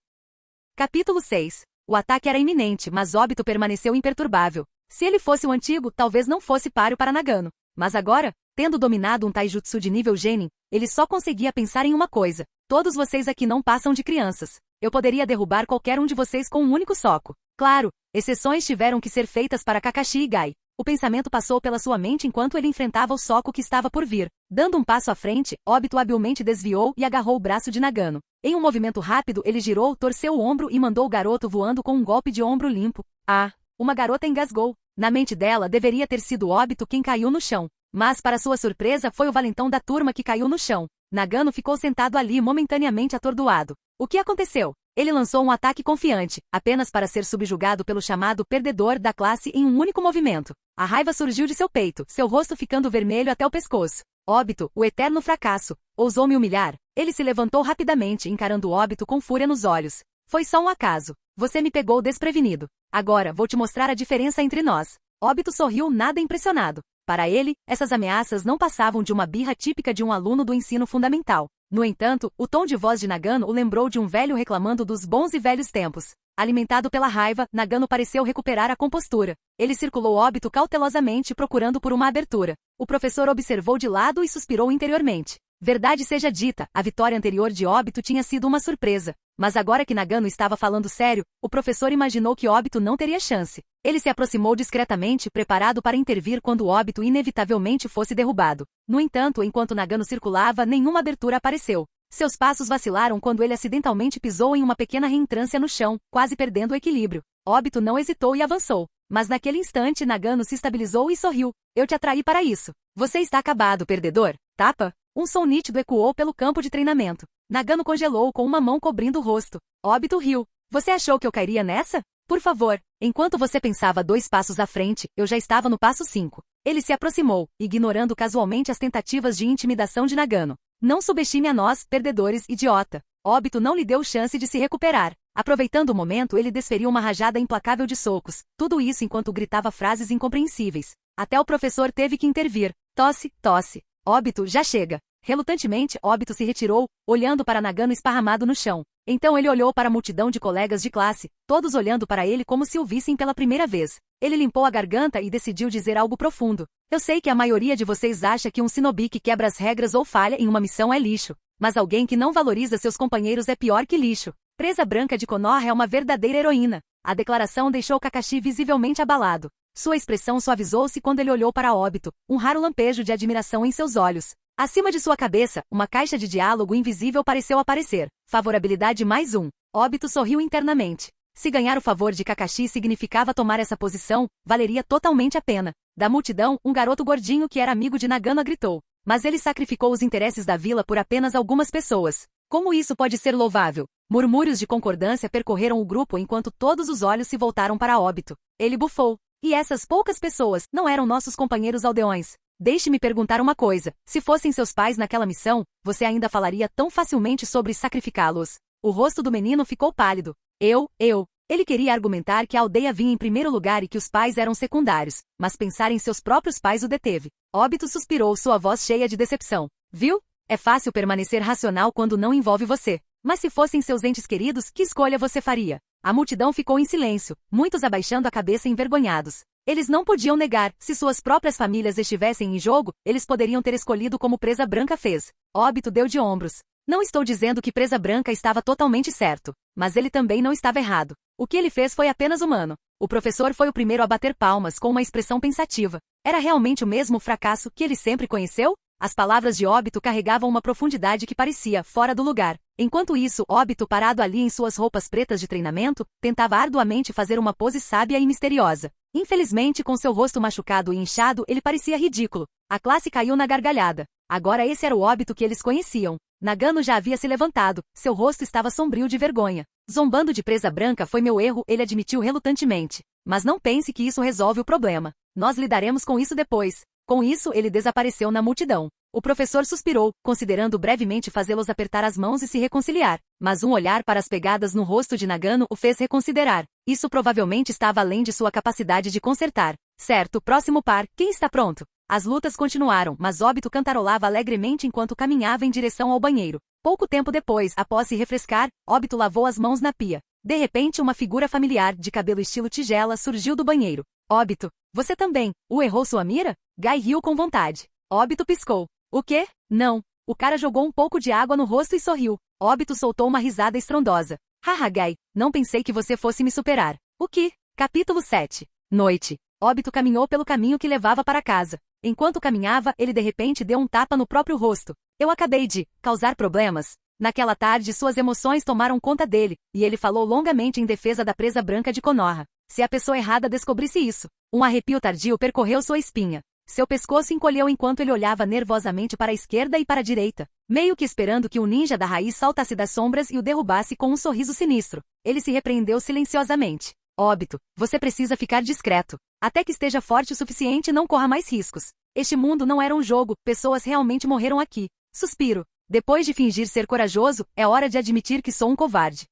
Capítulo 6. O ataque era iminente, mas Obito permaneceu imperturbável. Se ele fosse o antigo, talvez não fosse páreo para Nagano. Mas agora, tendo dominado um taijutsu de nível genin, ele só conseguia pensar em uma coisa. Todos vocês aqui não passam de crianças. Eu poderia derrubar qualquer um de vocês com um único soco. Claro, exceções tiveram que ser feitas para Kakashi e Gai. O pensamento passou pela sua mente enquanto ele enfrentava o soco que estava por vir. Dando um passo à frente, Obito habilmente desviou e agarrou o braço de Nagano. Em um movimento rápido, ele girou, torceu o ombro e mandou o garoto voando com um golpe de ombro limpo. Ah! Uma garota engasgou. Na mente dela, deveria ter sido Obito quem caiu no chão. Mas, para sua surpresa, foi o valentão da turma que caiu no chão. Nagano ficou sentado ali momentaneamente atordoado. O que aconteceu? Ele lançou um ataque confiante, apenas para ser subjugado pelo chamado perdedor da classe em um único movimento. A raiva surgiu de seu peito, seu rosto ficando vermelho até o pescoço. Obito, o eterno fracasso, ousou me humilhar. Ele se levantou rapidamente, encarando Obito com fúria nos olhos. Foi só um acaso. Você me pegou desprevenido. Agora, vou te mostrar a diferença entre nós. Obito sorriu nada impressionado. Para ele, essas ameaças não passavam de uma birra típica de um aluno do ensino fundamental. No entanto, o tom de voz de Nagano o lembrou de um velho reclamando dos bons e velhos tempos. Alimentado pela raiva, Nagano pareceu recuperar a compostura. Ele circulou Obito cautelosamente procurando por uma abertura. O professor observou de lado e suspirou interiormente. Verdade seja dita, a vitória anterior de Obito tinha sido uma surpresa. Mas agora que Nagano estava falando sério, o professor imaginou que Obito não teria chance. Ele se aproximou discretamente, preparado para intervir quando Obito inevitavelmente fosse derrubado. No entanto, enquanto Nagano circulava, nenhuma abertura apareceu. Seus passos vacilaram quando ele acidentalmente pisou em uma pequena reentrância no chão, quase perdendo o equilíbrio. Obito não hesitou e avançou. Mas naquele instante Nagano se estabilizou e sorriu. Eu te atraí para isso. Você está acabado, perdedor. Tapa? Um som nítido ecoou pelo campo de treinamento. Nagano congelou com uma mão cobrindo o rosto. Obito riu. Você achou que eu cairia nessa? Por favor. Enquanto você pensava 2 passos à frente, eu já estava no passo 5. Ele se aproximou, ignorando casualmente as tentativas de intimidação de Nagano. Não subestime a nós, perdedores, idiota. Obito não lhe deu chance de se recuperar. Aproveitando o momento, ele desferiu uma rajada implacável de socos. Tudo isso enquanto gritava frases incompreensíveis. Até o professor teve que intervir. Tosse, tosse. Obito, já chega. Relutantemente, Obito se retirou, olhando para Nagano esparramado no chão. Então ele olhou para a multidão de colegas de classe, todos olhando para ele como se o vissem pela primeira vez. Ele limpou a garganta e decidiu dizer algo profundo. Eu sei que a maioria de vocês acha que um shinobi que quebra as regras ou falha em uma missão é lixo. Mas alguém que não valoriza seus companheiros é pior que lixo. Presa Branca de Konoha é uma verdadeira heroína. A declaração deixou Kakashi visivelmente abalado. Sua expressão suavizou-se quando ele olhou para Obito, um raro lampejo de admiração em seus olhos. Acima de sua cabeça, uma caixa de diálogo invisível pareceu aparecer. Favorabilidade mais 1. Obito sorriu internamente. Se ganhar o favor de Kakashi significava tomar essa posição, valeria totalmente a pena. Da multidão, um garoto gordinho que era amigo de Nagano gritou. Mas ele sacrificou os interesses da vila por apenas algumas pessoas. Como isso pode ser louvável? Murmúrios de concordância percorreram o grupo enquanto todos os olhos se voltaram para Obito. Ele bufou. E essas poucas pessoas não eram nossos companheiros aldeões. Deixe-me perguntar uma coisa. Se fossem seus pais naquela missão, você ainda falaria tão facilmente sobre sacrificá-los? O rosto do menino ficou pálido. Ele queria argumentar que a aldeia vinha em primeiro lugar e que os pais eram secundários, mas pensar em seus próprios pais o deteve. Obito suspirou, sua voz cheia de decepção. Viu? É fácil permanecer racional quando não envolve você. Mas se fossem seus entes queridos, que escolha você faria? A multidão ficou em silêncio, muitos abaixando a cabeça envergonhados. Eles não podiam negar, se suas próprias famílias estivessem em jogo, eles poderiam ter escolhido como Presa Branca fez. Obito deu de ombros. Não estou dizendo que Presa Branca estava totalmente certo, mas ele também não estava errado. O que ele fez foi apenas humano. O professor foi o primeiro a bater palmas com uma expressão pensativa. Era realmente o mesmo fracasso que ele sempre conheceu? As palavras de Obito carregavam uma profundidade que parecia fora do lugar. Enquanto isso, Obito, parado ali em suas roupas pretas de treinamento, tentava arduamente fazer uma pose sábia e misteriosa. Infelizmente, com seu rosto machucado e inchado, ele parecia ridículo. A classe caiu na gargalhada. Agora esse era o Obito que eles conheciam. Nagano já havia se levantado, seu rosto estava sombrio de vergonha. Zombando de Presa Branca foi meu erro, ele admitiu relutantemente. Mas não pense que isso resolve o problema. Nós lidaremos com isso depois. Com isso, ele desapareceu na multidão. O professor suspirou, considerando brevemente fazê-los apertar as mãos e se reconciliar. Mas um olhar para as pegadas no rosto de Nagano o fez reconsiderar. Isso provavelmente estava além de sua capacidade de consertar. Certo, próximo par, quem está pronto? As lutas continuaram, mas Obito cantarolava alegremente enquanto caminhava em direção ao banheiro. Pouco tempo depois, após se refrescar, Obito lavou as mãos na pia. De repente, uma figura familiar, de cabelo estilo tigela, surgiu do banheiro. Obito, Você também. Errou sua mira? Guy riu com vontade. Óbito piscou. O quê? Não. O cara jogou um pouco de água no rosto e sorriu. Óbito soltou uma risada estrondosa. Haha, Guy, não pensei que você fosse me superar. O que? Capítulo 7. Noite. Óbito caminhou pelo caminho que levava para casa. Enquanto caminhava, ele de repente deu um tapa no próprio rosto. Eu acabei de causar problemas. Naquela tarde, suas emoções tomaram conta dele, e ele falou longamente em defesa da presa branca de Konoha. Se a pessoa errada descobrisse isso, um arrepio tardio percorreu sua espinha. Seu pescoço encolheu enquanto ele olhava nervosamente para a esquerda e para a direita, meio que esperando que o ninja da raiz saltasse das sombras e o derrubasse com um sorriso sinistro. Ele se repreendeu silenciosamente. Óbito, você precisa ficar discreto. Até que esteja forte o suficiente, não corra mais riscos. Este mundo não era um jogo, pessoas realmente morreram aqui. Suspiro. Depois de fingir ser corajoso, é hora de admitir que sou um covarde.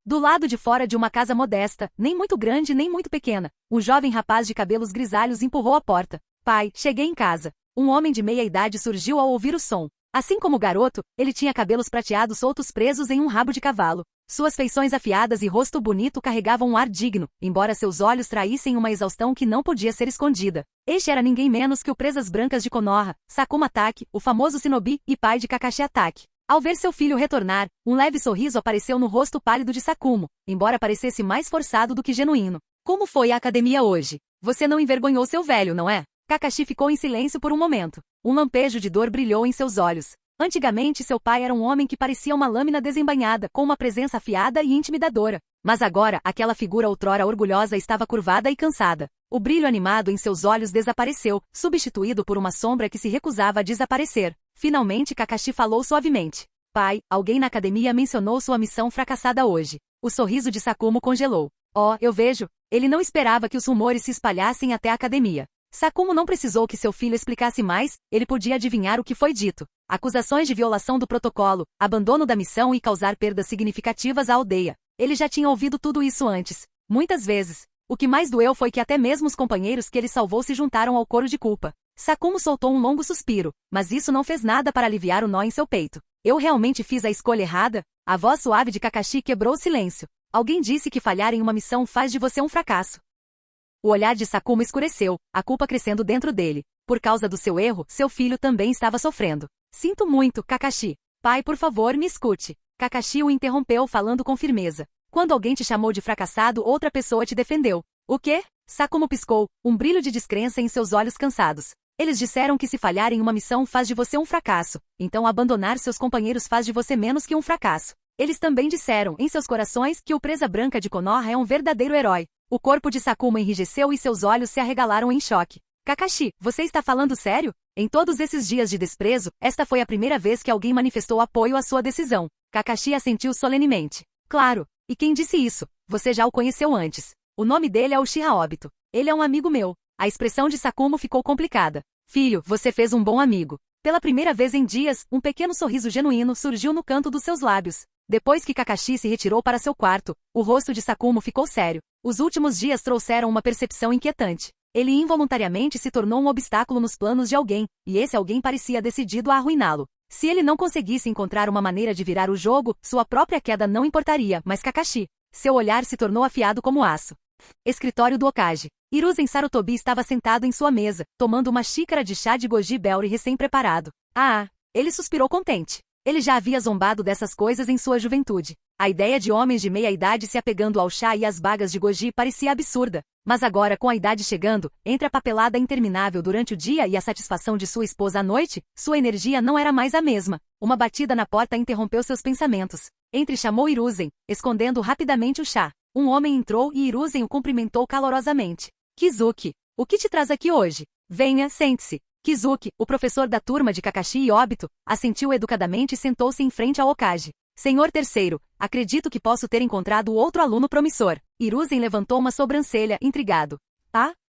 Do lado de fora de uma casa modesta, nem muito grande nem muito pequena, um jovem rapaz de cabelos grisalhos empurrou a porta. Pai, cheguei em casa. Um homem de meia idade surgiu ao ouvir o som. Assim como o garoto, ele tinha cabelos prateados soltos presos em um rabo de cavalo. Suas feições afiadas e rosto bonito carregavam um ar digno, embora seus olhos traíssem uma exaustão que não podia ser escondida. Este era ninguém menos que o Presas Brancas de Konoha, Sakuma Taki, o famoso shinobi e pai de Kakashi Atake. Ao ver seu filho retornar, um leve sorriso apareceu no rosto pálido de Sakumo, embora parecesse mais forçado do que genuíno. Como foi a academia hoje? Você não envergonhou seu velho, não é? Kakashi ficou em silêncio por um momento. Um lampejo de dor brilhou em seus olhos. Antigamente seu pai era um homem que parecia uma lâmina desembainhada, com uma presença afiada e intimidadora. Mas agora, aquela figura outrora orgulhosa estava curvada e cansada. O brilho animado em seus olhos desapareceu, substituído por uma sombra que se recusava a desaparecer. Finalmente Kakashi falou suavemente. Pai, alguém na academia mencionou sua missão fracassada hoje. O sorriso de Sakumo congelou. Oh, eu vejo. Ele não esperava que os rumores se espalhassem até a academia. Sakumo não precisou que seu filho explicasse mais, ele podia adivinhar o que foi dito. Acusações de violação do protocolo, abandono da missão e causar perdas significativas à aldeia. Ele já tinha ouvido tudo isso antes. Muitas vezes. O que mais doeu foi que até mesmo os companheiros que ele salvou se juntaram ao coro de culpa. Sakumo soltou um longo suspiro, mas isso não fez nada para aliviar o nó em seu peito. Eu realmente fiz a escolha errada? A voz suave de Kakashi quebrou o silêncio. Alguém disse que falhar em uma missão faz de você um fracasso. O olhar de Sakumo escureceu, a culpa crescendo dentro dele. Por causa do seu erro, seu filho também estava sofrendo. Sinto muito, Kakashi. Pai, por favor, me escute. Kakashi o interrompeu falando com firmeza. Quando alguém te chamou de fracassado, outra pessoa te defendeu. O quê? Sakumo piscou, um brilho de descrença em seus olhos cansados. Eles disseram que se falhar em uma missão faz de você um fracasso, então abandonar seus companheiros faz de você menos que um fracasso. Eles também disseram, em seus corações, que o Presa Branca de Konoha é um verdadeiro herói. O corpo de Sakumo enrijeceu e seus olhos se arregalaram em choque. Kakashi, você está falando sério? Em todos esses dias de desprezo, esta foi a primeira vez que alguém manifestou apoio à sua decisão. Kakashi assentiu solenemente. Claro. E quem disse isso? Você já o conheceu antes. O nome dele é Uchiha Obito. Ele é um amigo meu. A expressão de Sakumo ficou complicada. Filho, você fez um bom amigo. Pela primeira vez em dias, um pequeno sorriso genuíno surgiu no canto dos seus lábios. Depois que Kakashi se retirou para seu quarto, o rosto de Sakumo ficou sério. Os últimos dias trouxeram uma percepção inquietante. Ele involuntariamente se tornou um obstáculo nos planos de alguém, e esse alguém parecia decidido a arruiná-lo. Se ele não conseguisse encontrar uma maneira de virar o jogo, sua própria queda não importaria, mas Kakashi. Seu olhar se tornou afiado como aço. Escritório do Hokage. Hiruzen Sarutobi estava sentado em sua mesa, tomando uma xícara de chá de goji berry recém-preparado. Ele suspirou contente. Ele já havia zombado dessas coisas em sua juventude. A ideia de homens de meia idade se apegando ao chá e às bagas de goji parecia absurda. Mas agora, com a idade chegando, entre a papelada interminável durante o dia e a satisfação de sua esposa à noite, sua energia não era mais a mesma. Uma batida na porta interrompeu seus pensamentos. Entre chamou Hiruzen, escondendo rapidamente o chá. Um homem entrou e Hiruzen o cumprimentou calorosamente. Kizuki, o que te traz aqui hoje? Venha, sente-se. Kizuki, o professor da turma de Kakashi e Obito, assentiu educadamente e sentou-se em frente ao Hokage. Senhor terceiro, acredito que posso ter encontrado outro aluno promissor. Hiruzen levantou uma sobrancelha, intrigado.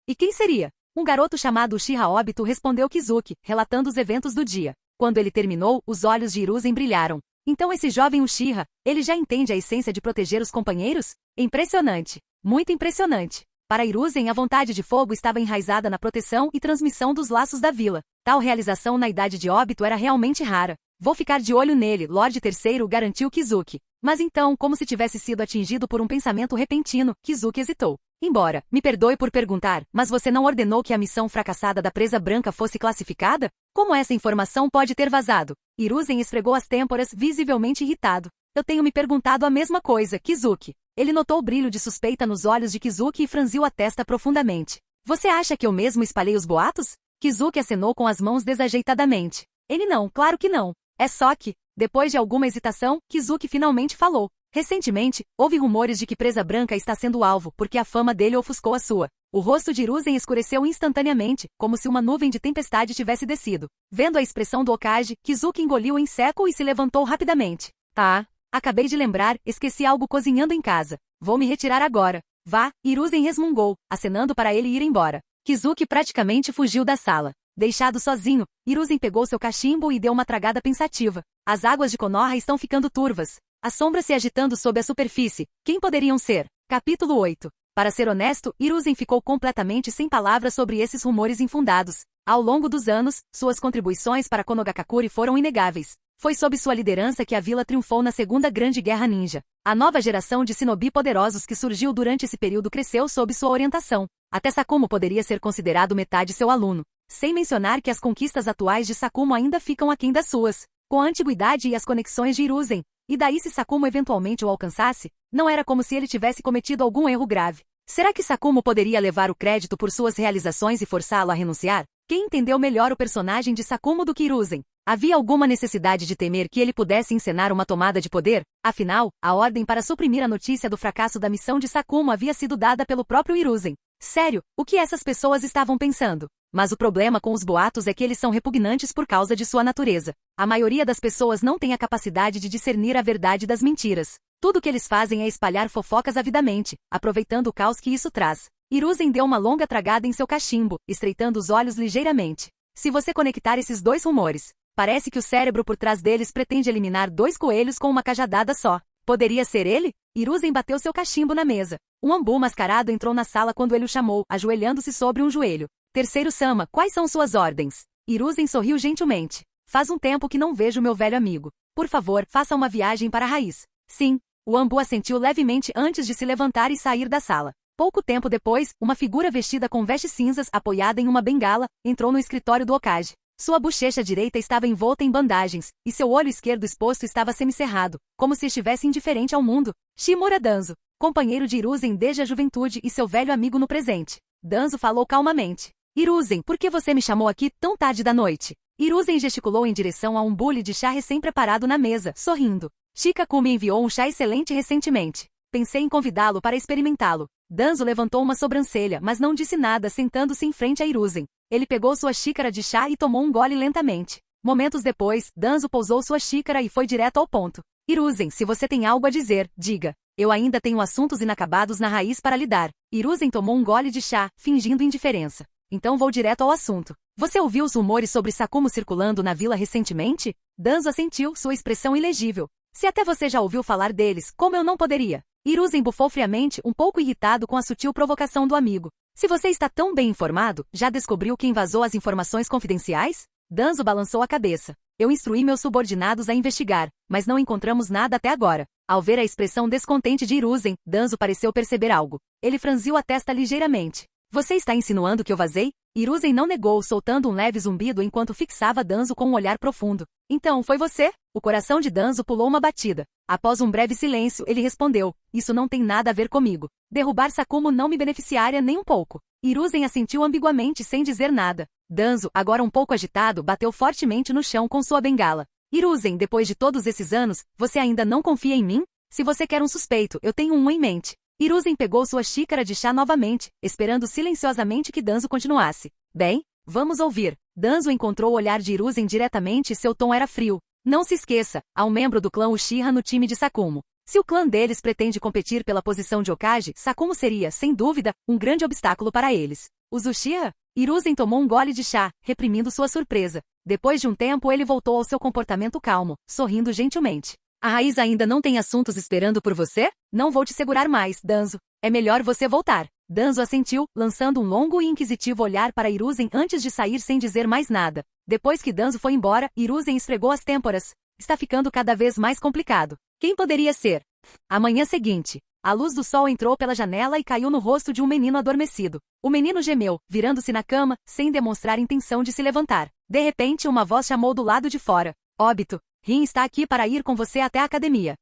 E quem seria? Um garoto chamado Uchiha Obito respondeu Kizuki, relatando os eventos do dia. Quando ele terminou, os olhos de Hiruzen brilharam. Então esse jovem Uchiha, ele já entende a essência de proteger os companheiros? Impressionante. Muito impressionante. Para Hiruzen, a vontade de fogo estava enraizada na proteção e transmissão dos laços da vila. Tal realização na idade de Obito era realmente rara. Vou ficar de olho nele, Lorde Terceiro garantiu Kizuki. Mas então, como se tivesse sido atingido por um pensamento repentino, Kizuki hesitou. Embora, me perdoe por perguntar, mas você não ordenou que a missão fracassada da presa branca fosse classificada? Como essa informação pode ter vazado? Hiruzen esfregou as têmporas, visivelmente irritado. Eu tenho me perguntado a mesma coisa, Kizuki. Ele notou o brilho de suspeita nos olhos de Kizuki e franziu a testa profundamente. Você acha que eu mesmo espalhei os boatos? Kizuki acenou com as mãos desajeitadamente. Ele não, claro que não. É só que, depois de alguma hesitação, Kizuki finalmente falou. Recentemente, houve rumores de que Presa Branca está sendo alvo porque a fama dele ofuscou a sua. O rosto de Hiruzen escureceu instantaneamente, como se uma nuvem de tempestade tivesse descido. Vendo a expressão do Hokage, Kizuki engoliu em seco e se levantou rapidamente. Tá. Acabei de lembrar, esqueci algo cozinhando em casa. Vou me retirar agora. Vá, Hiruzen resmungou, acenando para ele ir embora. Kizuki praticamente fugiu da sala. Deixado sozinho, Hiruzen pegou seu cachimbo e deu uma tragada pensativa. As águas de Konoha estão ficando turvas. As sombras se agitando sob a superfície. Quem poderiam ser? Capítulo 8. Para ser honesto, Hiruzen ficou completamente sem palavras sobre esses rumores infundados. Ao longo dos anos, suas contribuições para Konogakakure foram inegáveis. Foi sob sua liderança que a vila triunfou na Segunda Grande Guerra Ninja. A nova geração de shinobi poderosos que surgiu durante esse período cresceu sob sua orientação. Até Sakumo poderia ser considerado metade seu aluno. Sem mencionar que as conquistas atuais de Sakumo ainda ficam aquém das suas. Com a antiguidade e as conexões de Hiruzen, e daí se Sakumo eventualmente o alcançasse, não era como se ele tivesse cometido algum erro grave. Será que Sakumo poderia levar o crédito por suas realizações e forçá-lo a renunciar? Quem entendeu melhor o personagem de Sakumo do que Hiruzen? Havia alguma necessidade de temer que ele pudesse encenar uma tomada de poder? Afinal, a ordem para suprimir a notícia do fracasso da missão de Sakumo havia sido dada pelo próprio Hiruzen. Sério, o que essas pessoas estavam pensando? Mas o problema com os boatos é que eles são repugnantes por causa de sua natureza. A maioria das pessoas não tem a capacidade de discernir a verdade das mentiras. Tudo o que eles fazem é espalhar fofocas avidamente, aproveitando o caos que isso traz. Hiruzen deu uma longa tragada em seu cachimbo, estreitando os olhos ligeiramente. Se você conectar esses dois rumores, parece que o cérebro por trás deles pretende eliminar dois coelhos com uma cajadada só. Poderia ser ele? Hiruzen bateu seu cachimbo na mesa. Um ambu mascarado entrou na sala quando ele o chamou, ajoelhando-se sobre um joelho. Terceiro Sama, quais são suas ordens? Hiruzen sorriu gentilmente. Faz um tempo que não vejo meu velho amigo. Por favor, faça uma viagem para a raiz. Sim. O ambu assentiu levemente antes de se levantar e sair da sala. Pouco tempo depois, uma figura vestida com vestes cinzas, apoiada em uma bengala, entrou no escritório do Hokage. Sua bochecha direita estava envolta em bandagens, e seu olho esquerdo exposto estava semicerrado, como se estivesse indiferente ao mundo. Shimura Danzo, companheiro de Hiruzen desde a juventude e seu velho amigo no presente. Danzo falou calmamente. Hiruzen, por que você me chamou aqui tão tarde da noite? Hiruzen gesticulou em direção a um bule de chá recém-preparado na mesa, sorrindo. Shikaku me enviou um chá excelente recentemente. Pensei em convidá-lo para experimentá-lo. Danzo levantou uma sobrancelha, mas não disse nada, sentando-se em frente a Hiruzen. Ele pegou sua xícara de chá e tomou um gole lentamente. Momentos depois, Danzo pousou sua xícara e foi direto ao ponto. Hiruzen, se você tem algo a dizer, diga. Eu ainda tenho assuntos inacabados na raiz para lidar. Hiruzen tomou um gole de chá, fingindo indiferença. Então vou direto ao assunto. Você ouviu os rumores sobre Sakumo circulando na vila recentemente? Danzo assentiu, sua expressão ilegível. Se até você já ouviu falar deles, como eu não poderia? Hiruzen bufou friamente, um pouco irritado com a sutil provocação do amigo. Se você está tão bem informado, já descobriu quem vazou as informações confidenciais? Danzo balançou a cabeça. Eu instruí meus subordinados a investigar, mas não encontramos nada até agora. Ao ver a expressão descontente de Hiruzen, Danzo pareceu perceber algo. Ele franziu a testa ligeiramente. Você está insinuando que eu vazei? Hiruzen não negou, soltando um leve zumbido enquanto fixava Danzo com um olhar profundo. Então, foi você? O coração de Danzo pulou uma batida. Após um breve silêncio, ele respondeu. Isso não tem nada a ver comigo. Derrubar Sakumo não me beneficiaria nem um pouco. Hiruzen assentiu ambiguamente sem dizer nada. Danzo, agora um pouco agitado, bateu fortemente no chão com sua bengala. Hiruzen, depois de todos esses anos, você ainda não confia em mim? Se você quer um suspeito, eu tenho um em mente. Hiruzen pegou sua xícara de chá novamente, esperando silenciosamente que Danzo continuasse. Bem, vamos ouvir. Danzo encontrou o olhar de Hiruzen diretamente e seu tom era frio. Não se esqueça, há um membro do clã Uchiha no time de Sakumo. Se o clã deles pretende competir pela posição de Hokage, Sakumo seria, sem dúvida, um grande obstáculo para eles. Os Uchiha? Hiruzen tomou um gole de chá, reprimindo sua surpresa. Depois de um tempo ele voltou ao seu comportamento calmo, sorrindo gentilmente. A raiz ainda não tem assuntos esperando por você? Não vou te segurar mais, Danzo. É melhor você voltar. Danzo assentiu, lançando um longo e inquisitivo olhar para Hiruzen antes de sair sem dizer mais nada. Depois que Danzo foi embora, Hiruzen esfregou as têmporas. Está ficando cada vez mais complicado. Quem poderia ser? A manhã seguinte, a luz do sol entrou pela janela e caiu no rosto de um menino adormecido. O menino gemeu, virando-se na cama, sem demonstrar intenção de se levantar. De repente, uma voz chamou do lado de fora. Óbito, Rin está aqui para ir com você até a academia.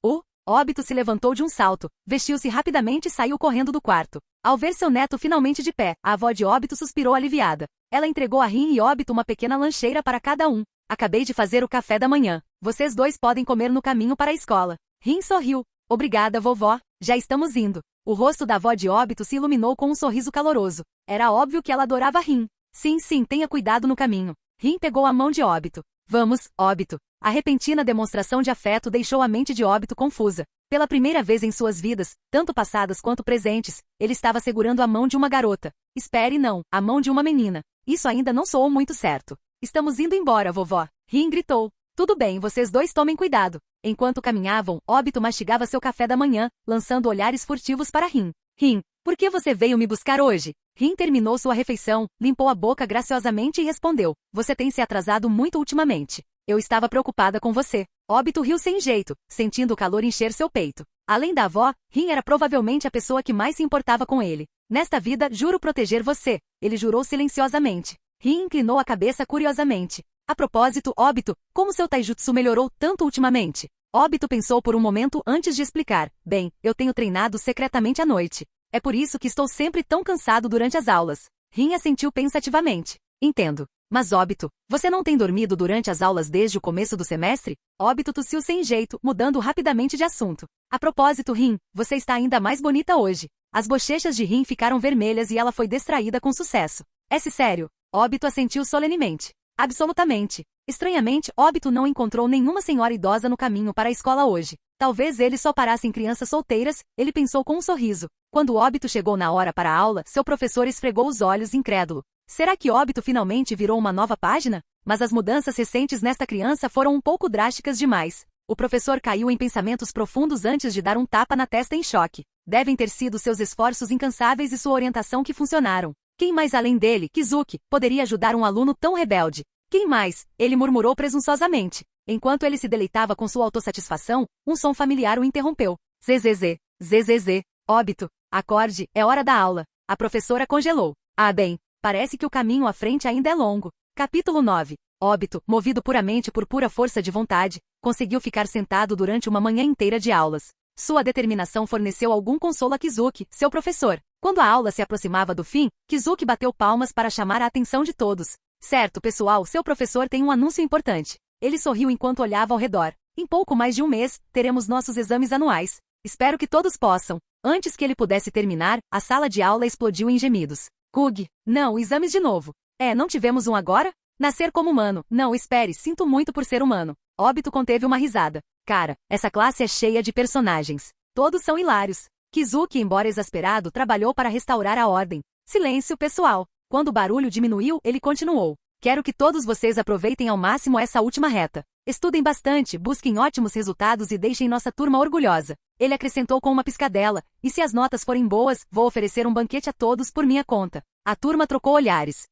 O Óbito se levantou de um salto, vestiu-se rapidamente e saiu correndo do quarto. Ao ver seu neto finalmente de pé, a avó de Óbito suspirou aliviada. Ela entregou a Rin e Óbito uma pequena lancheira para cada um. Acabei de fazer o café da manhã. Vocês dois podem comer no caminho para a escola. Rin sorriu. Obrigada, vovó. Já estamos indo. O rosto da avó de Óbito se iluminou com um sorriso caloroso. Era óbvio que ela adorava Rin. Sim, tenha cuidado no caminho. Rin pegou a mão de Óbito. Vamos, Óbito. A repentina demonstração de afeto deixou a mente de Óbito confusa. Pela primeira vez em suas vidas, tanto passadas quanto presentes, ele estava segurando a mão de uma garota. Espere, não, a mão de uma menina. Isso ainda não soou muito certo. Estamos indo embora, vovó. Rin gritou. Tudo bem, vocês dois tomem cuidado. Enquanto caminhavam, Óbito mastigava seu café da manhã, lançando olhares furtivos para Rin. Rin, por que você veio me buscar hoje? Rin terminou sua refeição, limpou a boca graciosamente e respondeu. Você tem se atrasado muito ultimamente. Eu estava preocupada com você. Óbito riu sem jeito, sentindo o calor encher seu peito. Além da avó, Rin era provavelmente a pessoa que mais se importava com ele. Nesta vida, juro proteger você. Ele jurou silenciosamente. Rin inclinou a cabeça curiosamente. A propósito, Óbito, como seu taijutsu melhorou tanto ultimamente? Óbito pensou por um momento antes de explicar. Bem, eu tenho treinado secretamente à noite. É por isso que estou sempre tão cansado durante as aulas. Rin assentiu pensativamente. Entendo. Mas Óbito, você não tem dormido durante as aulas desde o começo do semestre? Óbito tossiu sem jeito, mudando rapidamente de assunto. A propósito, Rin, você está ainda mais bonita hoje. As bochechas de Rin ficaram vermelhas e ela foi distraída com sucesso. É sério? Óbito assentiu solenemente. Absolutamente. Estranhamente, Óbito não encontrou nenhuma senhora idosa no caminho para a escola hoje. Talvez eles só parassem crianças solteiras, ele pensou com um sorriso. Quando Óbito chegou na hora para a aula, seu professor esfregou os olhos incrédulo. Será que Óbito finalmente virou uma nova página? Mas as mudanças recentes nesta criança foram um pouco drásticas demais. O professor caiu em pensamentos profundos antes de dar um tapa na testa em choque. Devem ter sido seus esforços incansáveis e sua orientação que funcionaram. Quem mais além dele, Kizuki, poderia ajudar um aluno tão rebelde? Quem mais? Ele murmurou presunçosamente. Enquanto ele se deleitava com sua autossatisfação, um som familiar o interrompeu. Zzz. Óbito, acorde, é hora da aula. A professora congelou. Ah, bem. Parece que o caminho à frente ainda é longo. Capítulo 9. Óbito, movido puramente por pura força de vontade, conseguiu ficar sentado durante uma manhã inteira de aulas. Sua determinação forneceu algum consolo a Kizuki, seu professor. Quando a aula se aproximava do fim, Kizuki bateu palmas para chamar a atenção de todos. Certo, pessoal, seu professor tem um anúncio importante. Ele sorriu enquanto olhava ao redor. Em pouco mais de um mês, teremos nossos exames anuais. Espero que todos possam. Antes que ele pudesse terminar, a sala de aula explodiu em gemidos. Kug, não, exames de novo. Não tivemos um agora? Nascer como humano. Não, espere, sinto muito por ser humano. Óbito conteve uma risada. Cara, essa classe é cheia de personagens. Todos são hilários. Kizuki, embora exasperado, trabalhou para restaurar a ordem. Silêncio, pessoal. Quando o barulho diminuiu, ele continuou. Quero que todos vocês aproveitem ao máximo essa última reta. Estudem bastante, busquem ótimos resultados e deixem nossa turma orgulhosa. Ele acrescentou com uma piscadela, e se as notas forem boas, vou oferecer um banquete a todos por minha conta. A turma trocou olhares.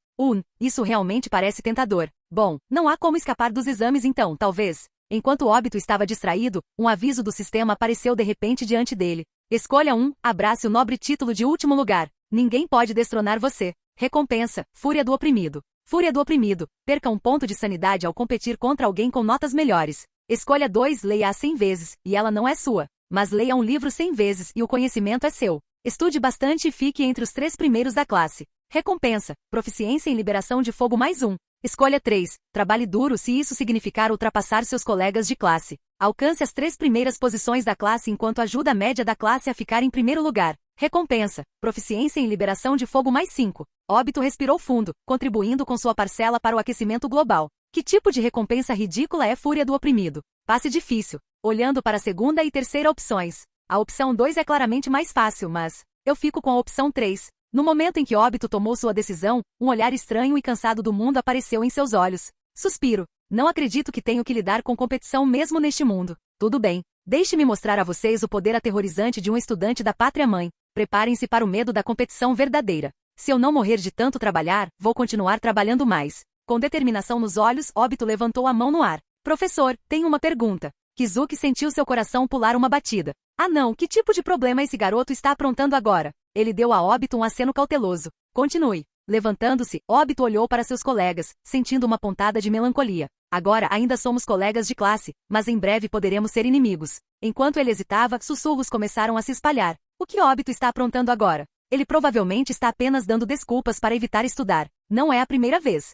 Isso realmente parece tentador. Bom, não há como escapar dos exames então, talvez. Enquanto Óbito estava distraído, um aviso do sistema apareceu de repente diante dele. Escolha abrace o nobre título de último lugar. Ninguém pode destronar você. Recompensa, Fúria do Oprimido. Fúria do Oprimido. Perca um ponto de sanidade ao competir contra alguém com notas melhores. Escolha 2, leia-a 100 vezes, e ela não é sua. Mas leia um livro 100 vezes e o conhecimento é seu. Estude bastante e fique entre os 3 primeiros da classe. Recompensa, proficiência em liberação de fogo mais 1. Escolha 3, trabalhe duro se isso significar ultrapassar seus colegas de classe. Alcance as 3 primeiras posições da classe enquanto ajuda a média da classe a ficar em primeiro lugar. Recompensa, proficiência em liberação de fogo mais 5. Óbito respirou fundo, contribuindo com sua parcela para o aquecimento global. Que tipo de recompensa ridícula é Fúria do Oprimido? Passe difícil. Olhando para a segunda e terceira opções. A opção 2 é claramente mais fácil, mas eu fico com a opção 3. No momento em que Óbito tomou sua decisão, um olhar estranho e cansado do mundo apareceu em seus olhos. Suspiro. Não acredito que tenho que lidar com competição mesmo neste mundo. Tudo bem. Deixe-me mostrar a vocês o poder aterrorizante de um estudante da pátria-mãe. Preparem-se para o medo da competição verdadeira. Se eu não morrer de tanto trabalhar, vou continuar trabalhando mais. Com determinação nos olhos, Obito levantou a mão no ar. Professor, tenho uma pergunta. Kizuki sentiu seu coração pular uma batida. Ah não, que tipo de problema esse garoto está aprontando agora? Ele deu a Obito um aceno cauteloso. Continue. Levantando-se, Obito olhou para seus colegas, sentindo uma pontada de melancolia. Agora ainda somos colegas de classe, mas em breve poderemos ser inimigos. Enquanto ele hesitava, sussurros começaram a se espalhar. O que Obito está aprontando agora? Ele provavelmente está apenas dando desculpas para evitar estudar. Não é a primeira vez.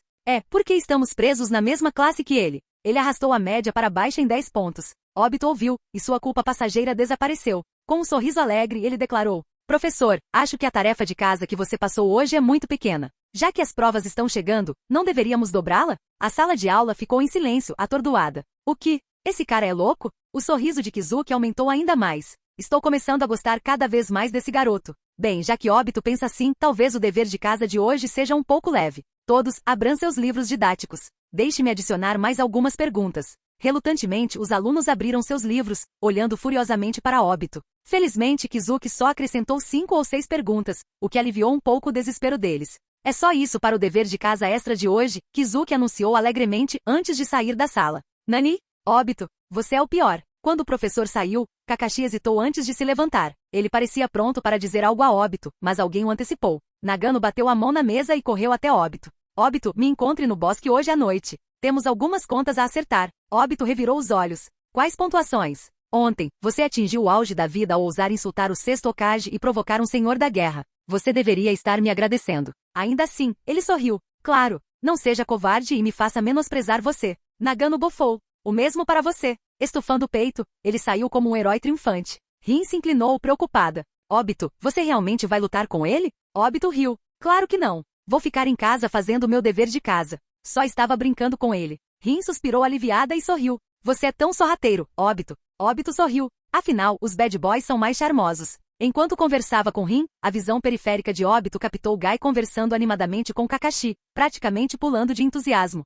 Porque estamos presos na mesma classe que ele. Ele arrastou a média para baixo em 10 pontos. Obito ouviu, e sua culpa passageira desapareceu. Com um sorriso alegre, ele declarou: Professor, acho que a tarefa de casa que você passou hoje é muito pequena. Já que as provas estão chegando, não deveríamos dobrá-la? A sala de aula ficou em silêncio, atordoada. O que? Esse cara é louco? O sorriso de Kizuki aumentou ainda mais. Estou começando a gostar cada vez mais desse garoto. Bem, já que Obito pensa assim, talvez o dever de casa de hoje seja um pouco leve. Todos, abram seus livros didáticos. Deixe-me adicionar mais algumas perguntas. Relutantemente, os alunos abriram seus livros, olhando furiosamente para Obito. Felizmente, Kizuki só acrescentou 5 ou 6 perguntas, o que aliviou um pouco o desespero deles. É só isso para o dever de casa extra de hoje, Kizuki anunciou alegremente antes de sair da sala. Nani? Obito, você é o pior. Quando o professor saiu, Kakashi hesitou antes de se levantar. Ele parecia pronto para dizer algo a Obito, mas alguém o antecipou. Nagano bateu a mão na mesa e correu até Obito. Obito, me encontre no bosque hoje à noite. Temos algumas contas a acertar. Obito revirou os olhos. Quais pontuações? Ontem, você atingiu o auge da vida ao ousar insultar o sexto Hokage e provocar um senhor da guerra. Você deveria estar me agradecendo. Ainda assim, ele sorriu. Claro, não seja covarde e me faça menosprezar você. Nagano bofou. O mesmo para você. Estufando o peito, ele saiu como um herói triunfante. Rin se inclinou preocupada. Obito, você realmente vai lutar com ele? Obito riu. Claro que não. Vou ficar em casa fazendo o meu dever de casa. Só estava brincando com ele. Rin suspirou aliviada e sorriu. Você é tão sorrateiro, Obito. Obito sorriu. Afinal, os bad boys são mais charmosos. Enquanto conversava com Rin, a visão periférica de Obito captou Gai conversando animadamente com Kakashi, praticamente pulando de entusiasmo.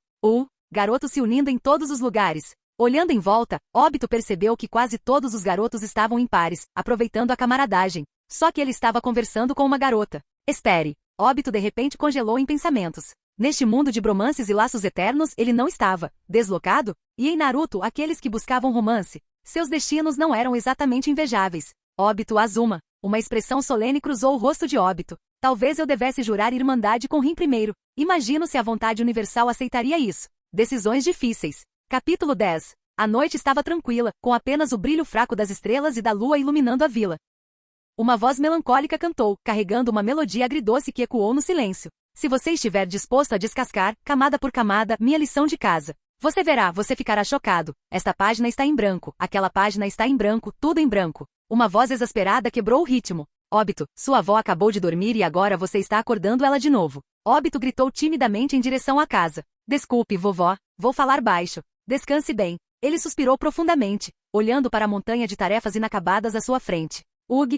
Garotos se unindo em todos os lugares. Olhando em volta, Obito percebeu que quase todos os garotos estavam em pares, aproveitando a camaradagem. Só que ele estava conversando com uma garota. Espere. Obito de repente congelou em pensamentos. Neste mundo de bromances e laços eternos, ele não estava deslocado? E em Naruto, aqueles que buscavam romance? Seus destinos não eram exatamente invejáveis. Obito Azuma. Uma expressão solene cruzou o rosto de Obito. Talvez eu devesse jurar irmandade com Rin primeiro. Imagino se a vontade universal aceitaria isso. Decisões difíceis. Capítulo 10. A noite estava tranquila, com apenas o brilho fraco das estrelas e da lua iluminando a vila. Uma voz melancólica cantou, carregando uma melodia agridoce que ecoou no silêncio. Se você estiver disposto a descascar, camada por camada, minha lição de casa. Você verá, você ficará chocado. Esta página está em branco, aquela página está em branco, tudo em branco. Uma voz exasperada quebrou o ritmo. Obito, sua avó acabou de dormir e agora você está acordando ela de novo. Obito gritou timidamente em direção à casa. Desculpe, vovó, vou falar baixo. Descanse bem. Ele suspirou profundamente, olhando para a montanha de tarefas inacabadas à sua frente.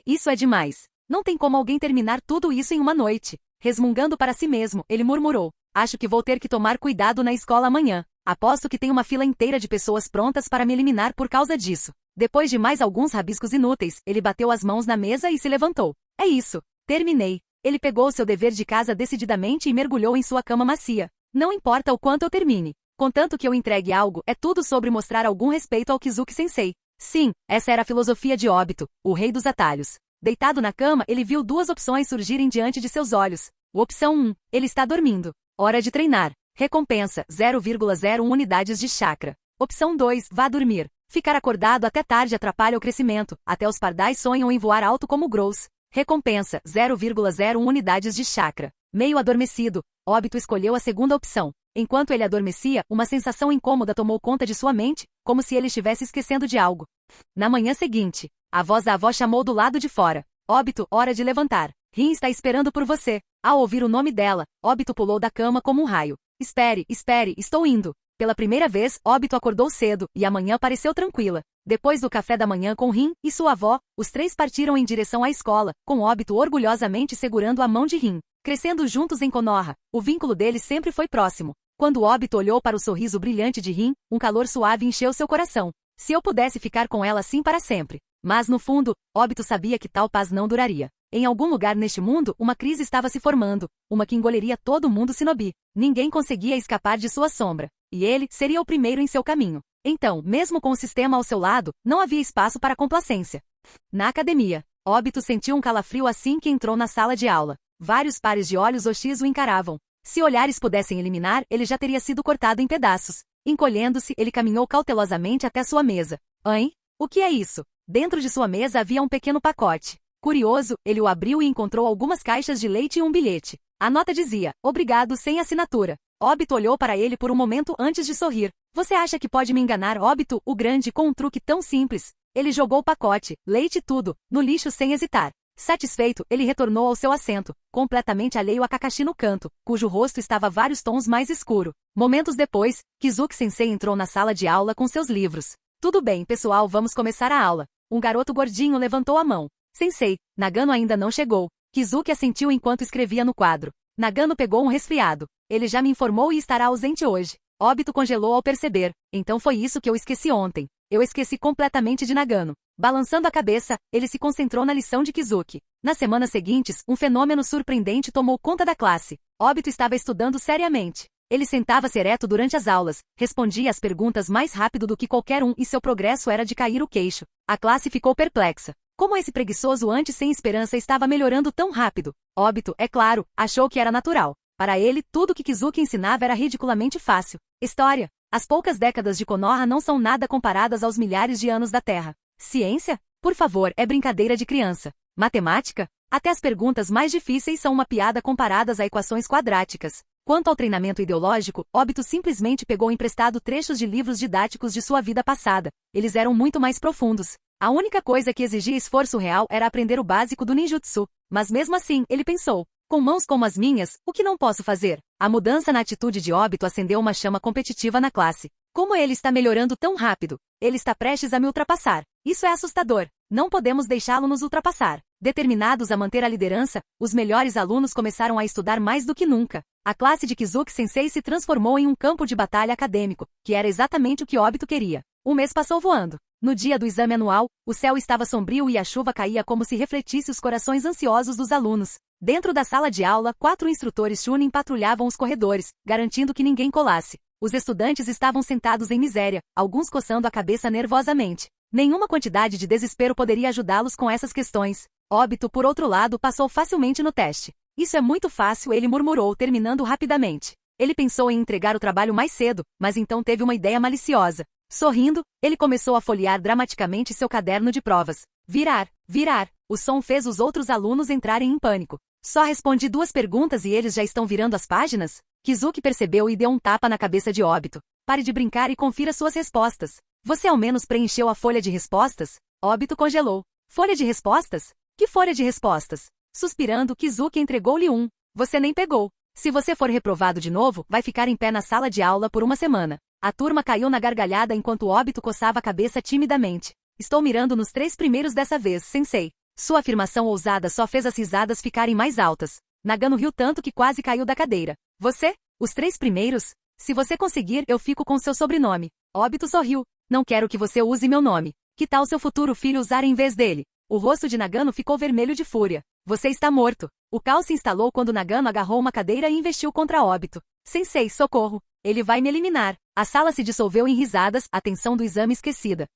Isso é demais. Não tem como alguém terminar tudo isso em uma noite. Resmungando para si mesmo, ele murmurou. Acho que vou ter que tomar cuidado na escola amanhã. Aposto que tem uma fila inteira de pessoas prontas para me eliminar por causa disso. Depois de mais alguns rabiscos inúteis, ele bateu as mãos na mesa e se levantou. É isso. Terminei. Ele pegou seu dever de casa decididamente e mergulhou em sua cama macia. Não importa o quanto eu termine. Contanto que eu entregue algo, é tudo sobre mostrar algum respeito ao Kizuki-sensei. Sim, essa era a filosofia de Obito, o rei dos atalhos. Deitado na cama, ele viu duas opções surgirem diante de seus olhos. Opção 1. Ele está dormindo. Hora de treinar. Recompensa, 0,01 unidades de chakra. Opção 2. Vá dormir. Ficar acordado até tarde atrapalha o crescimento, até os pardais sonham em voar alto como Gross. Recompensa, 0,01 unidades de chakra. Meio adormecido, Obito escolheu a segunda opção. Enquanto ele adormecia, uma sensação incômoda tomou conta de sua mente, como se ele estivesse esquecendo de algo. Na manhã seguinte, a voz da avó chamou do lado de fora. Obito, hora de levantar. Rin está esperando por você. Ao ouvir o nome dela, Obito pulou da cama como um raio. Espere, estou indo. Pela primeira vez, Obito acordou cedo, e a manhã pareceu tranquila. Depois do café da manhã com Rin e sua avó, os três partiram em direção à escola, com Obito orgulhosamente segurando a mão de Rin. Crescendo juntos em Konoha, o vínculo deles sempre foi próximo. Quando Obito olhou para o sorriso brilhante de Rin, um calor suave encheu seu coração. Se eu pudesse ficar com ela assim para sempre. Mas no fundo, Obito sabia que tal paz não duraria. Em algum lugar neste mundo, uma crise estava se formando, uma que engoliria todo mundo shinobi. Ninguém conseguia escapar de sua sombra, e ele seria o primeiro em seu caminho. Então, mesmo com o sistema ao seu lado, não havia espaço para complacência. Na academia, Obito sentiu um calafrio assim que entrou na sala de aula. Vários pares de olhos hostis o encaravam. Se olhares pudessem eliminar, ele já teria sido cortado em pedaços. Encolhendo-se, ele caminhou cautelosamente até sua mesa. Hein? O que é isso? Dentro de sua mesa havia um pequeno pacote. Curioso, ele o abriu e encontrou algumas caixas de leite e um bilhete. A nota dizia, obrigado sem assinatura. Obito olhou para ele por um momento antes de sorrir. Você acha que pode me enganar, Obito, o grande, com um truque tão simples? Ele jogou o pacote, leite e tudo, no lixo sem hesitar. Satisfeito, ele retornou ao seu assento, completamente alheio a Kakashi no canto, cujo rosto estava vários tons mais escuro. Momentos depois, Kizuki-sensei entrou na sala de aula com seus livros. Tudo bem, pessoal, vamos começar a aula. Um garoto gordinho levantou a mão. Sensei, Nagano ainda não chegou. Kizuki assentiu enquanto escrevia no quadro. Nagano pegou um resfriado. Ele já me informou e estará ausente hoje. Obito congelou ao perceber. Então foi isso que eu esqueci ontem. Eu esqueci completamente de Nagano. Balançando a cabeça, ele se concentrou na lição de Kizuki. Nas semanas seguintes, um fenômeno surpreendente tomou conta da classe. Obito estava estudando seriamente. Ele sentava-se ereto durante as aulas, respondia às perguntas mais rápido do que qualquer um e seu progresso era de cair o queixo. A classe ficou perplexa. Como esse preguiçoso antes sem esperança estava melhorando tão rápido? Obito, é claro, achou que era natural. Para ele, tudo que Kizuki ensinava era ridiculamente fácil. História. As poucas décadas de Konoha não são nada comparadas aos milhares de anos da Terra. Ciência? Por favor, é brincadeira de criança. Matemática? Até as perguntas mais difíceis são uma piada comparadas a equações quadráticas. Quanto ao treinamento ideológico, Obito simplesmente pegou emprestado trechos de livros didáticos de sua vida passada. Eles eram muito mais profundos. A única coisa que exigia esforço real era aprender o básico do ninjutsu. Mas mesmo assim, ele pensou, com mãos como as minhas, o que não posso fazer? A mudança na atitude de Obito acendeu uma chama competitiva na classe. Como ele está melhorando tão rápido? Ele está prestes a me ultrapassar. Isso é assustador. Não podemos deixá-lo nos ultrapassar. Determinados a manter a liderança, os melhores alunos começaram a estudar mais do que nunca. A classe de Kizuki-sensei se transformou em um campo de batalha acadêmico, que era exatamente o que Obito queria. Um mês passou voando. No dia do exame anual, o céu estava sombrio e a chuva caía como se refletisse os corações ansiosos dos alunos. Dentro da sala de aula, 4 instrutores Chunin patrulhavam os corredores, garantindo que ninguém colasse. Os estudantes estavam sentados em miséria, alguns coçando a cabeça nervosamente. Nenhuma quantidade de desespero poderia ajudá-los com essas questões. Obito, por outro lado, passou facilmente no teste. Isso é muito fácil, ele murmurou, terminando rapidamente. Ele pensou em entregar o trabalho mais cedo, mas então teve uma ideia maliciosa. Sorrindo, ele começou a folhear dramaticamente seu caderno de provas. Virar, virar. O som fez os outros alunos entrarem em pânico. Só respondi 2 perguntas e eles já estão virando as páginas? Kizuki percebeu e deu um tapa na cabeça de Obito. Pare de brincar e confira suas respostas. Você ao menos preencheu a folha de respostas? Obito congelou. Folha de respostas? Que folha de respostas? Suspirando, Kizuki entregou-lhe um. Você nem pegou. Se você for reprovado de novo, vai ficar em pé na sala de aula por uma semana. A turma caiu na gargalhada enquanto Obito coçava a cabeça timidamente. Estou mirando nos 3 primeiros dessa vez, sensei. Sua afirmação ousada só fez as risadas ficarem mais altas. Nagano riu tanto que quase caiu da cadeira. Você? Os 3 primeiros? Se você conseguir, eu fico com seu sobrenome. Obito sorriu. Não quero que você use meu nome. Que tal seu futuro filho usar em vez dele? O rosto de Nagano ficou vermelho de fúria. Você está morto. O caos se instalou quando Nagano agarrou uma cadeira e investiu contra Obito. Sensei, socorro. Ele vai me eliminar. A sala se dissolveu em risadas, a tensão do exame esquecida.